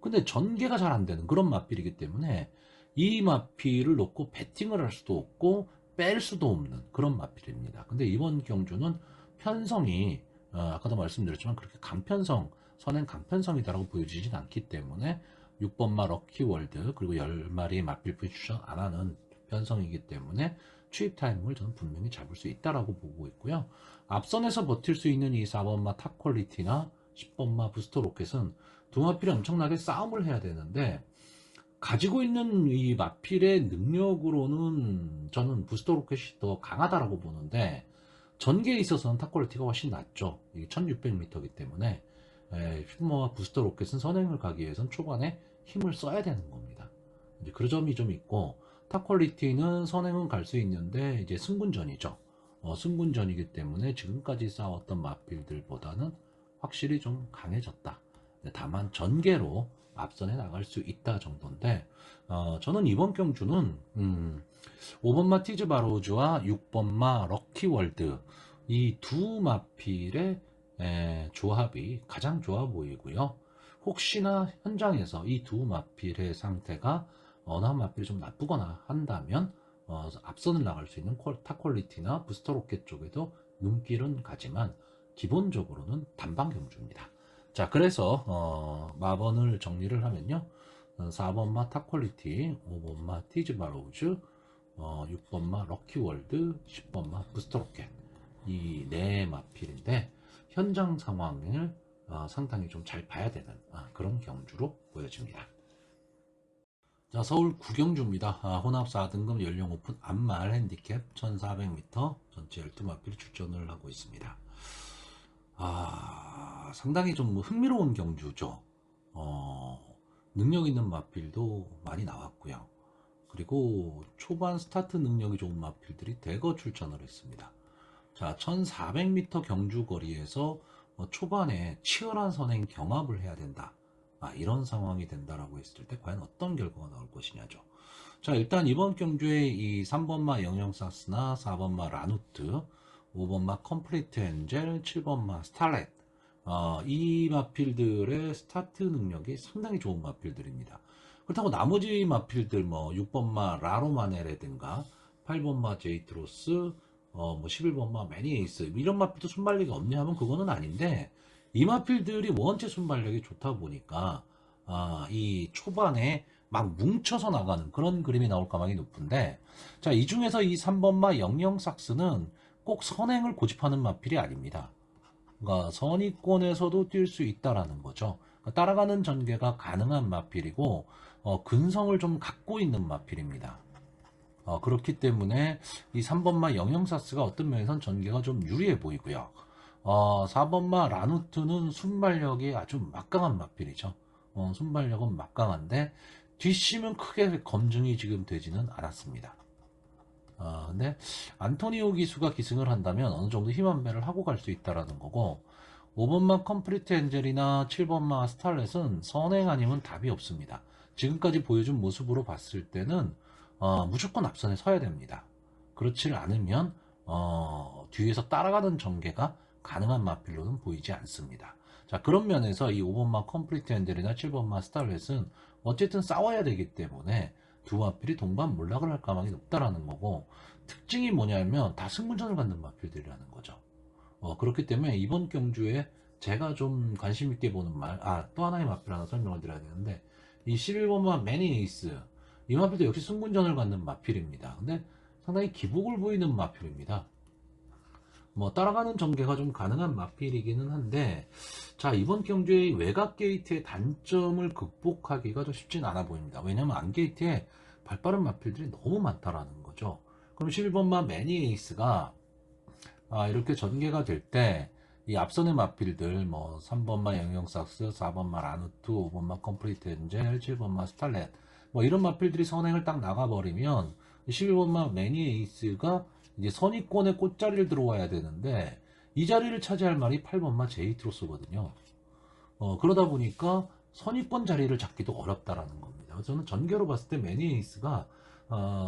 A: 근데 전개가 잘 안 되는 그런 마필이기 때문에 이 마필을 놓고 배팅을 할 수도 없고 뺄 수도 없는 그런 마필입니다. 근데 이번 경주는 편성이 아까도 말씀드렸지만 그렇게 강편성, 선행 강편성이다라고 보여지진 않기 때문에 6번마 럭키월드 그리고 10마리 마필 추천 안 하는 편성이기 때문에 추입 타이밍을 저는 분명히 잡을 수 있다라고 보고 있고요. 앞선에서 버틸 수 있는 이 4번마 탑 퀄리티나 10번마 부스터 로켓은 두 마필이 엄청나게 싸움을 해야 되는데 가지고 있는 이 마필의 능력으로는 저는 부스터 로켓이 더 강하다라고 보는데 전개에 있어서는 탑 퀄리티가 훨씬 낫죠. 이게 1600m이기 때문에 슈머와 부스터 로켓은 선행을 가기 위해서는 초반에 힘을 써야 되는 겁니다. 이제 그 점이 좀 있고 탑 퀄리티는 선행은 갈 수 있는데 이제 승군전이죠. 승군전이기 때문에 지금까지 싸웠던 마필들보다는 확실히 좀 강해졌다. 다만 전개로 앞선에 나갈 수 있다 정도인데 저는 이번 경주는 5번마 티즈바로우즈와 6번마 럭키월드 이 두 마필의 조합이 가장 좋아 보이고요. 혹시나 현장에서 이 두 마필의 상태가 어느 한 마필이 좀 나쁘거나 한다면 앞선을 나갈 수 있는 탑 퀄리티나 부스터 로켓 쪽에도 눈길은 가지만 기본적으로는 단방 경주입니다. 자, 그래서 마번을 정리를 하면요, 4번마 탑 퀄리티, 5번마 티즈바로우즈, 6번마 럭키월드, 10번마 부스터 로켓, 이 네 마필인데 현장 상황을 상당히 좀 잘 봐야 되는 그런 경주로 보여집니다. 자, 서울 구경주입니다. 혼합 4등급 연령 오픈 암말 핸디캡 1400m 전체 12마필 출전을 하고 있습니다. 상당히 좀 흥미로운 경주죠. 능력 있는 마필도 많이 나왔고요. 그리고 초반 스타트 능력이 좋은 마필들이 대거 출전을 했습니다. 자, 1400m 경주 거리에서 초반에 치열한 선행 경합을 해야 된다. 이런 상황이 된다라고 했을 때 과연 어떤 결과가 나올 것이냐죠. 자, 일단 이번 경주에 이 3번마 영영사스나 4번마 라누트, 5번마 컴플리트 엔젤, 7번마 스타렛, 이 마필들의 스타트 능력이 상당히 좋은 마필들입니다. 그렇다고 나머지 마필들 6번마 라로마네라든가 8번마 제이트로스, 11번마 매니에이스 이런 마필도 순발력이 없냐 하면 그거는 아닌데, 이 마필들이 원체 순발력이 좋다 보니까 이 초반에 막 뭉쳐서 나가는 그런 그림이 나올 가망이 높은데, 자, 이 중에서 이 3번마 영영삭스는 꼭 선행을 고집하는 마필이 아닙니다. 그러니까 선의권에서도 뛸 수 있다라는 거죠. 그러니까 따라가는 전개가 가능한 마필이고 근성을 좀 갖고 있는 마필입니다. 그렇기 때문에 이 3번마 영영사스가 어떤 면에선 전개가 좀 유리해 보이고요. 4번마 라누트는 순발력이 아주 막강한 마필이죠. 순발력은 막강한데 뒷심은 크게 검증이 지금 되지는 않았습니다. 근데 안토니오 기수가 기승을 한다면 어느 정도 힘안배를 하고 갈 수 있다라는 거고, 5번마 컴플리트 엔젤이나 7번마 스탈렛은 선행 아니면 답이 없습니다. 지금까지 보여준 모습으로 봤을 때는 무조건 앞선에 서야 됩니다. 그렇지 않으면 뒤에서 따라가는 전개가 가능한 마필로는 보이지 않습니다. 자, 그런 면에서 이 5번마 컴플리트 엔젤이나 7번마 스탈렛은 어쨌든 싸워야 되기 때문에 두 마필이 동반 몰락을 할 가망이 높다라는 거고, 특징이 뭐냐면 다 승부전을 갖는 마필들이라는 거죠. 그렇기 때문에 이번 경주에 제가 좀 관심 있게 보는 또 하나의 마필 하나 설명을 드려야 되는데, 이 11번마 매니에이스, 이 마필도 역시 승부전을 갖는 마필입니다. 근데 상당히 기복을 보이는 마필입니다. 따라가는 전개가 좀 가능한 마필이기는 한데, 자, 이번 경주의 외곽 게이트의 단점을 극복하기가 좀 쉽진 않아 보입니다. 왜냐면 안 게이트에 발빠른 마필들이 너무 많다라는 거죠. 그럼 11번마 매니에이스가 이렇게 전개가 될 때 이 앞선의 마필들 3번마 영영삭스, 4번마 라누트, 5번마 컴플리트 엔젤, 7번마 스탈렛 이런 마필들이 선행을 딱 나가버리면 11번마 매니에이스가 이제 선의권에 꽃자리를 들어와야 되는데, 이 자리를 차지할 말이 8번마 제이트로스거든요. 그러다 보니까 선의권 자리를 잡기도 어렵다라는 겁니다. 저는 전개로 봤을 때 매니에이스가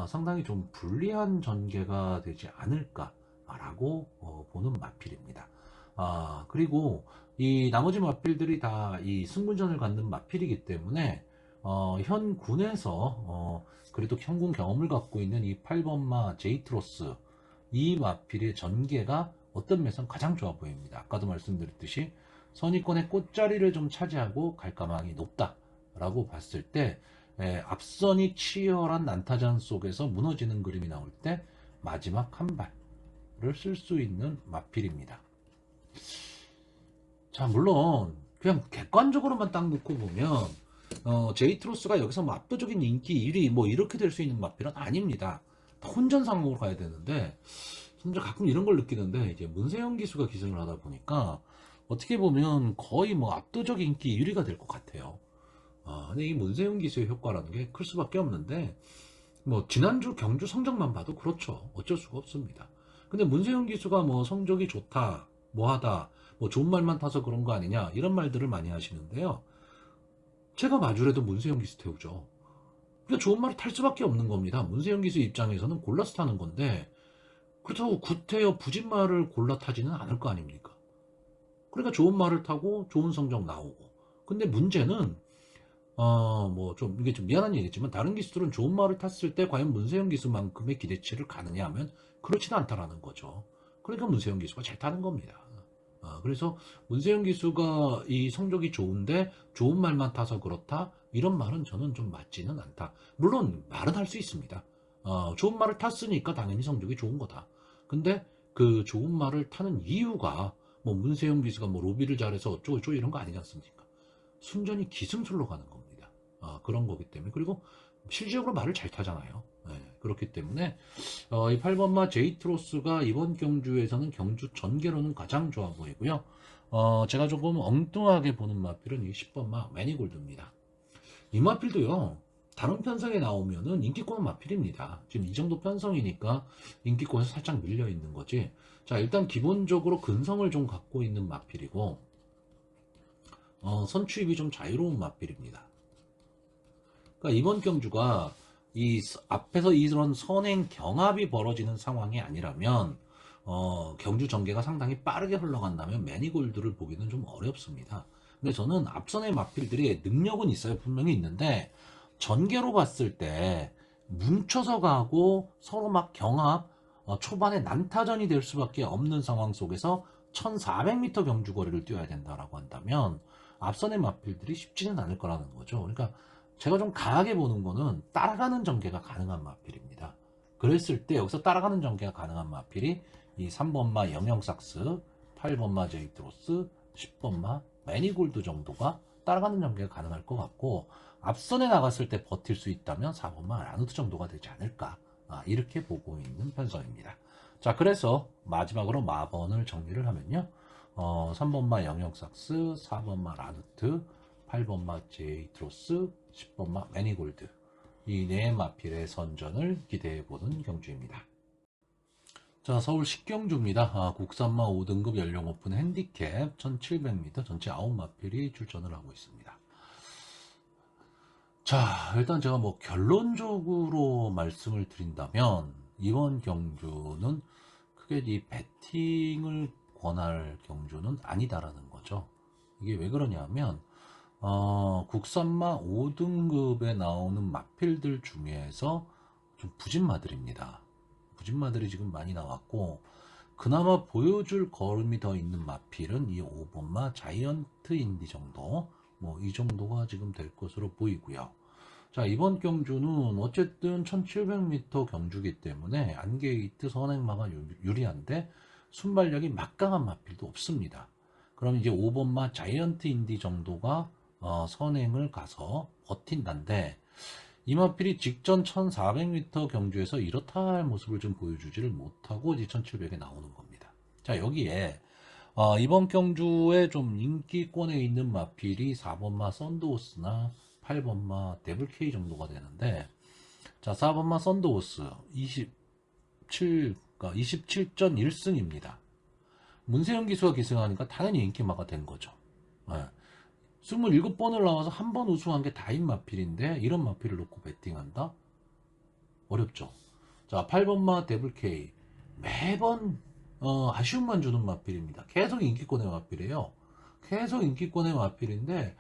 A: 상당히 좀 불리한 전개가 되지 않을까라고 보는 마필입니다. 그리고 이 나머지 마필들이 다 이 승부전을 갖는 마필이기 때문에 현 군에서 그래도 현군 경험을 갖고 있는 이 8번마 제이트로스, 이 마필의 전개가 어떤 면에서 가장 좋아 보입니다. 아까도 말씀드렸듯이 선의권의 꽃자리를 좀 차지하고 갈 가망이 높다라고 봤을 때, 앞선이 치열한 난타전 속에서 무너지는 그림이 나올 때 마지막 한 발을 쓸 수 있는 마필입니다. 자, 물론 그냥 객관적으로만 딱 놓고 보면 제이트로스가 여기서 압도적인 인기 1위 이렇게 될 수 있는 마필은 아닙니다. 혼전 상황으로 가야 되는데, 진짜 가끔 이런 걸 느끼는데, 이제 문세영 기수가 기승을 하다 보니까 어떻게 보면 거의 압도적 인기 1위가 될 것 같아요. 근데 이 문세영 기수의 효과라는 게 클 수밖에 없는데, 지난주 경주 성적만 봐도 그렇죠. 어쩔 수가 없습니다. 근데 문세영 기수가 성적이 좋다, 뭐하다, 좋은 말만 타서 그런 거 아니냐, 이런 말들을 많이 하시는데요. 제가 봐주래도 문세영 기수 태우죠. 그러니까 좋은 말을 탈 수밖에 없는 겁니다. 문세영 기수 입장에서는 골라서 타는 건데, 그렇다고 구태여 부진 말을 골라 타지는 않을 거 아닙니까? 그러니까 좋은 말을 타고 좋은 성적 나오고. 근데 문제는 이게 좀 미안한 얘기지만, 다른 기수들은 좋은 말을 탔을 때 과연 문세영 기수만큼의 기대치를 가느냐 하면 그렇지는 않다라는 거죠. 그러니까 문세영 기수가 잘 타는 겁니다. 그래서 문세영 기수가 이 성적이 좋은데 좋은 말만 타서 그렇다, 이런 말은 저는 좀 맞지는 않다. 물론 말은 할 수 있습니다. 좋은 말을 탔으니까 당연히 성적이 좋은 거다. 근데 그 좋은 말을 타는 이유가 뭐 문세영 기수가 뭐 로비를 잘해서 어쩌고저쩌고 이런 거 아니지 않습니까? 순전히 기승술로 가는 겁니다. 그런 거기 때문에. 그리고 실질적으로 말을 잘 타잖아요. 네, 그렇기 때문에 이 8번마 제이트로스가 이번 경주에서는 경주 전개로는 가장 좋아 보이고요. 제가 조금 엉뚱하게 보는 마필은 이 10번마 매니골드입니다. 이 마필도요, 다른 편성에 나오면은 인기권 마필입니다. 지금 이 정도 편성이니까 인기권에서 살짝 밀려 있는 거지. 자, 일단 기본적으로 근성을 좀 갖고 있는 마필이고, 선추입이 좀 자유로운 마필입니다. 그러니까 이번 경주가 앞에서 이런 선행 경합이 벌어지는 상황이 아니라면 경주 전개가 상당히 빠르게 흘러간다면 매니골드를 보기는 좀 어렵습니다. 근데 저는 앞선의 마필들이 능력은 있어요. 분명히 있는데 전개로 봤을 때 뭉쳐서 가고 서로 막 경합, 초반에 난타전이 될 수밖에 없는 상황 속에서 1400m 경주 거리를 뛰어야 된다라고 한다면 앞선의 마필들이 쉽지는 않을 거라는 거죠. 그러니까 제가 좀 강하게 보는 거는 따라가는 전개가 가능한 마필입니다. 그랬을 때 여기서 따라가는 전개가 가능한 마필이 이 3번마 영영삭스, 8번마 제이트로스, 10번마 매니골드 정도가 따라가는 전개가 가능할 것 같고, 앞선에 나갔을 때 버틸 수 있다면 4번마 라누트 정도가 되지 않을까, 이렇게 보고 있는 편성입니다. 자, 그래서 마지막으로 마번을 정리를 하면요, 3번마 영영삭스, 4번마 라누트, 8번마 제이트로스, 10번마 매니골드, 이 네 마필의 선전을 기대해보는 경주입니다. 자, 서울 식경주입니다. 국산마 5등급 연령 오픈 핸디캡 1700m 전체 9마필이 출전을 하고 있습니다. 자, 일단 제가 뭐 결론적으로 말씀을 드린다면 이번 경주는 크게 이 배팅을 권할 경주는 아니다라는 거죠. 이게 왜 그러냐면 국산마 5등급에 나오는 마필들 중에서 좀 부진마들입니다. 부진마들이 지금 많이 나왔고, 그나마 보여줄 걸음이 더 있는 마필은 이 5번마 자이언트 인디 정도, 뭐 이 정도가 지금 될 것으로 보이고요. 자, 이번 경주는 어쨌든 1700m 경주기 때문에 안게이트 선행마가 유리한데 순발력이 막강한 마필도 없습니다. 그럼 이제 5번마 자이언트 인디 정도가 선행을 가서 버틴다는데, 이마필이 직전 1400m 경주에서 이렇다 할 모습을 좀 보여주지를 못하고 이제 1700에 나오는 겁니다. 자, 여기에 이번 경주에 좀 인기권에 있는 마필이 4번마 썬더호스나 8번마 데블K 정도가 되는데, 자, 4번마 썬더호스 27전 1승입니다. 문세영 기수가 기승하니까 당연히 인기마가 된 거죠. 네. 27번을 나와서 한 번 우승한 게 다인 마필인데 이런 마필을 놓고 배팅한다? 어렵죠. 자, 8번마 데블K 매번 아쉬움만 주는 마필입니다. 계속 인기권의 마필이에요. 계속 인기권의 마필인데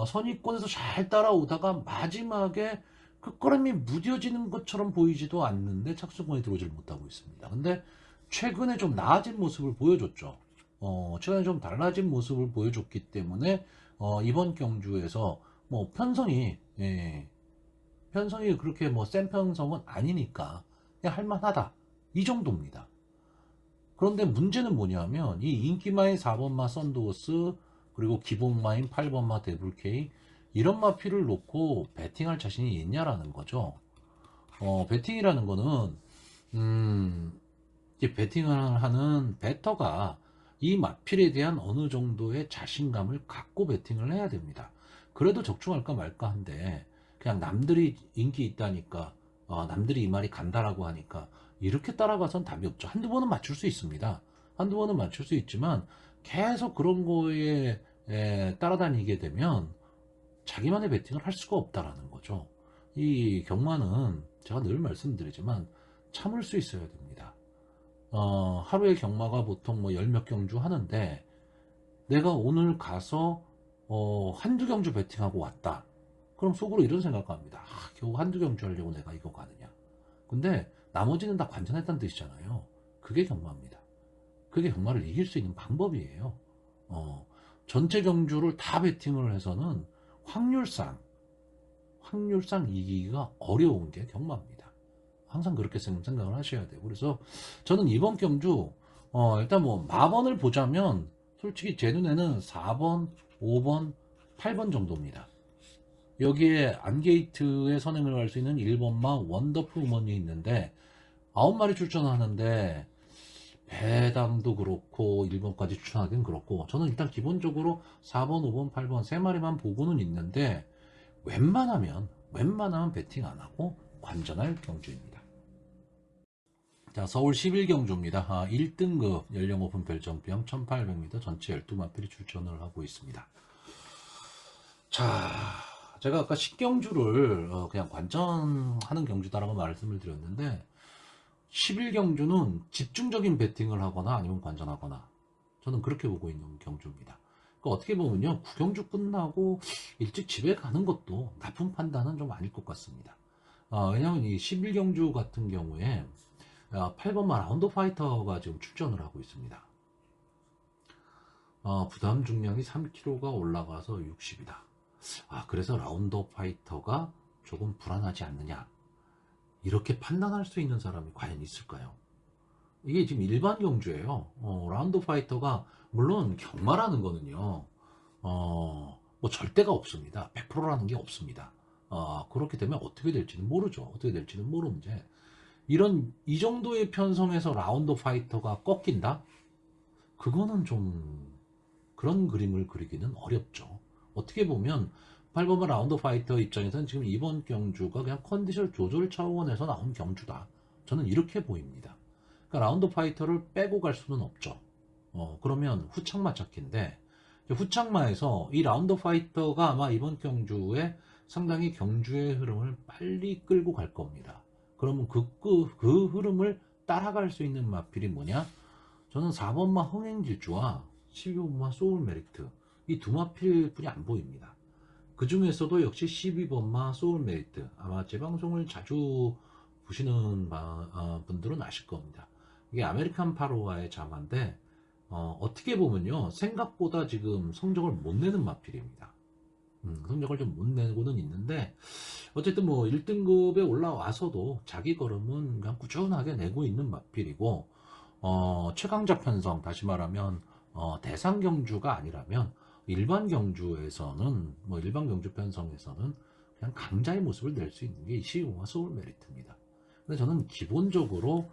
A: 선의권에서 잘 따라오다가 마지막에 끝걸음이 무뎌지는 것처럼 보이지도 않는데 착수권에 들어오질 못하고 있습니다. 근데 최근에 좀 나아진 모습을 보여줬죠. 최근에 좀 달라진 모습을 보여줬기 때문에 이번 경주에서 뭐 편성이 그렇게 뭐 센 편성은 아니니까 그냥 할만하다 이 정도입니다. 그런데 문제는 뭐냐면 이 인기마인 4번마 썬더호스 그리고 기본마인 8번마 데블K 이런 마필을 놓고 배팅할 자신이 있냐라는 거죠. 배팅이라는 거는 이제 배팅을 하는 배터가 이 마필에 대한 어느 정도의 자신감을 갖고 배팅을 해야 됩니다. 그래도 적중할까 말까 한데 그냥 남들이 인기 있다니까 남들이 이 말이 간다라고 하니까 이렇게 따라가선 답이 없죠. 한두 번은 맞출 수 있습니다. 한두 번은 맞출 수 있지만 계속 그런 거에 따라다니게 되면 자기만의 배팅을 할 수가 없다라는 거죠. 이 경마는 제가 늘 말씀드리지만 참을 수 있어야 됩니다. 하루에 경마가 보통 뭐 열 몇 경주 하는데 내가 오늘 가서 한두 경주 배팅하고 왔다. 그럼 속으로 이런 생각합니다. 겨우 한두 경주 하려고 내가 이거 가느냐. 근데 나머지는 다 관전했다는 뜻이잖아요. 그게 경마입니다. 그게 경마를 이길 수 있는 방법이에요. 전체 경주를 다 배팅을 해서는 확률상 이기기가 어려운 게 경마입니다. 항상 그렇게 생각을 하셔야 돼요. 그래서 저는 이번 경주 일단 뭐 마번을 보자면 솔직히 제 눈에는 4번, 5번, 8번 정도입니다. 여기에 안게이트에 선행을 할 수 있는 1번마 원더풀 우먼이 있는데 9마리 출전하는데 배당도 그렇고 1번까지 추천하기는 그렇고 저는 일단 기본적으로 4번, 5번, 8번 3마리만 보고는 있는데 웬만하면 배팅 안 하고 관전할 경주입니다. 자, 서울 11경주입니다. 1등급 연령 오픈 별정병 1800m 전체 12마필이 출전을 하고 있습니다. 자, 제가 아까 10경주를 그냥 관전하는 경주다라고 말씀을 드렸는데 11경주는 집중적인 배팅을 하거나 아니면 관전하거나 저는 그렇게 보고 있는 경주입니다. 그러니까 어떻게 보면요, 9경주 끝나고 일찍 집에 가는 것도 나쁜 판단은 좀 아닐 것 같습니다. 왜냐면 이 11경주 같은 경우에 8번마 라운드 파이터가 지금 출전을 하고 있습니다. 부담 중량이 3kg가 올라가서 60이다. 그래서 라운드 파이터가 조금 불안하지 않느냐, 이렇게 판단할 수 있는 사람이 과연 있을까요? 이게 지금 일반 경주예요. 라운드 파이터가 물론 경마라는 거는요, 뭐 절대가 없습니다. 100%라는 게 없습니다. 그렇게 되면 어떻게 될지는 모르죠. 어떻게 될지는 모르는데 이 정도의 편성에서 라운드 파이터가 꺾인다? 그거는 좀 그런 그림을 그리기는 어렵죠. 어떻게 보면 8번마 라운드 파이터 입장에서는 지금 이번 경주가 그냥 컨디션 조절 차원에서 나온 경주다. 저는 이렇게 보입니다. 그러니까 라운드 파이터를 빼고 갈 수는 없죠. 그러면 후창마 찾기인데 후창마에서 이 라운드 파이터가 아마 이번 경주에 상당히 경주의 흐름을 빨리 끌고 갈 겁니다. 그러면 그 흐름을 따라갈 수 있는 마필이 뭐냐? 저는 4번마 흥행질주와 12번마 소울 메리트, 이 두 마필뿐이 안 보입니다. 그 중에서도 역시 12번마 소울 메리트, 아마 제 방송을 자주 보시는 분들은 아실 겁니다. 이게 아메리칸 파로와의 자마인데 어떻게 보면요, 생각보다 지금 성적을 못 내는 마필입니다. 성적을 좀 못 내고는 있는데 어쨌든 뭐 1등급에 올라와서도 자기 걸음은 그냥 꾸준하게 내고 있는 마필이고, 최강자 편성, 다시 말하면 대상 경주가 아니라면 일반 경주에서는, 뭐 일반 경주 편성에서는 그냥 강자의 모습을 낼 수 있는 게 시우와 소울 메리트입니다. 근데 저는 기본적으로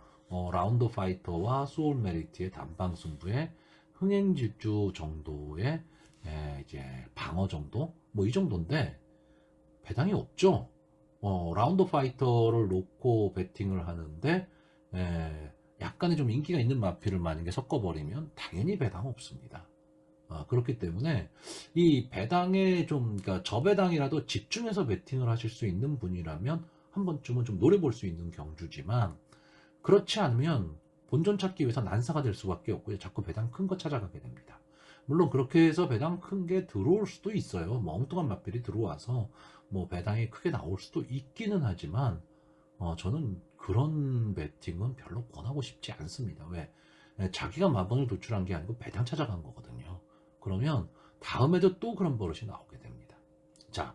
A: 라운드 파이터와 소울 메리트의 단방 승부에 흥행질주 정도의 이제 방어 정도, 뭐 이 정도인데 배당이 없죠. 라운드 파이터를 놓고 배팅을 하는데 약간의 좀 인기가 있는 마필을 만약에 섞어버리면 당연히 배당 없습니다. 그렇기 때문에 이 배당에 좀, 그러니까 저배당이라도 집중해서 배팅을 하실 수 있는 분이라면 한 번쯤은 좀 노려볼 수 있는 경주지만, 그렇지 않으면 본전 찾기 위해서 난사가 될 수밖에 없고요. 자꾸 배당 큰 거 찾아가게 됩니다. 물론 그렇게 해서 배당 큰 게 들어올 수도 있어요. 뭐 엉뚱한 마필이 들어와서 뭐 배당이 크게 나올 수도 있기는 하지만 저는 그런 배팅은 별로 권하고 싶지 않습니다. 왜? 자기가 마번을 도출한 게 아니고 배당 찾아간 거거든요. 그러면 다음에도 또 그런 버릇이 나오게 됩니다. 자,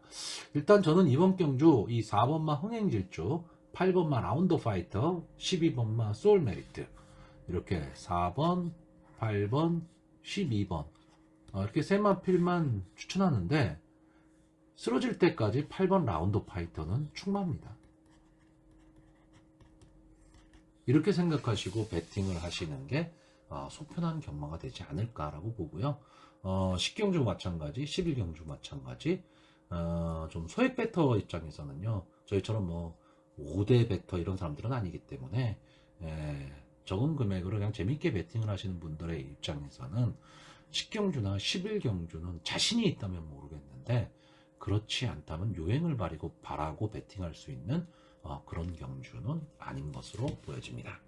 A: 일단 저는 이번 경주 이 4번마 흥행질주, 8번마 라운드 파이터, 12번마 소울 메리트, 이렇게 4번, 8번, 12번 이렇게 세 마필만 추천하는데 쓰러질 때까지 8번 라운드 파이터는 충분합니다. 이렇게 생각하시고 배팅을 하시는 게 속편한 경마가 되지 않을까라고 보고요. 10경주 마찬가지, 11경주 마찬가지, 좀 소액 배터 입장에서는요, 저희처럼 뭐 5대 배터 이런 사람들은 아니기 때문에 적은 금액으로 그냥 재밌게 배팅을 하시는 분들의 입장에서는 10경주나 11경주는 자신이 있다면 모르겠는데 그렇지 않다면 요행을 바라고 배팅할 수 있는 그런 경주는 아닌 것으로 보여집니다.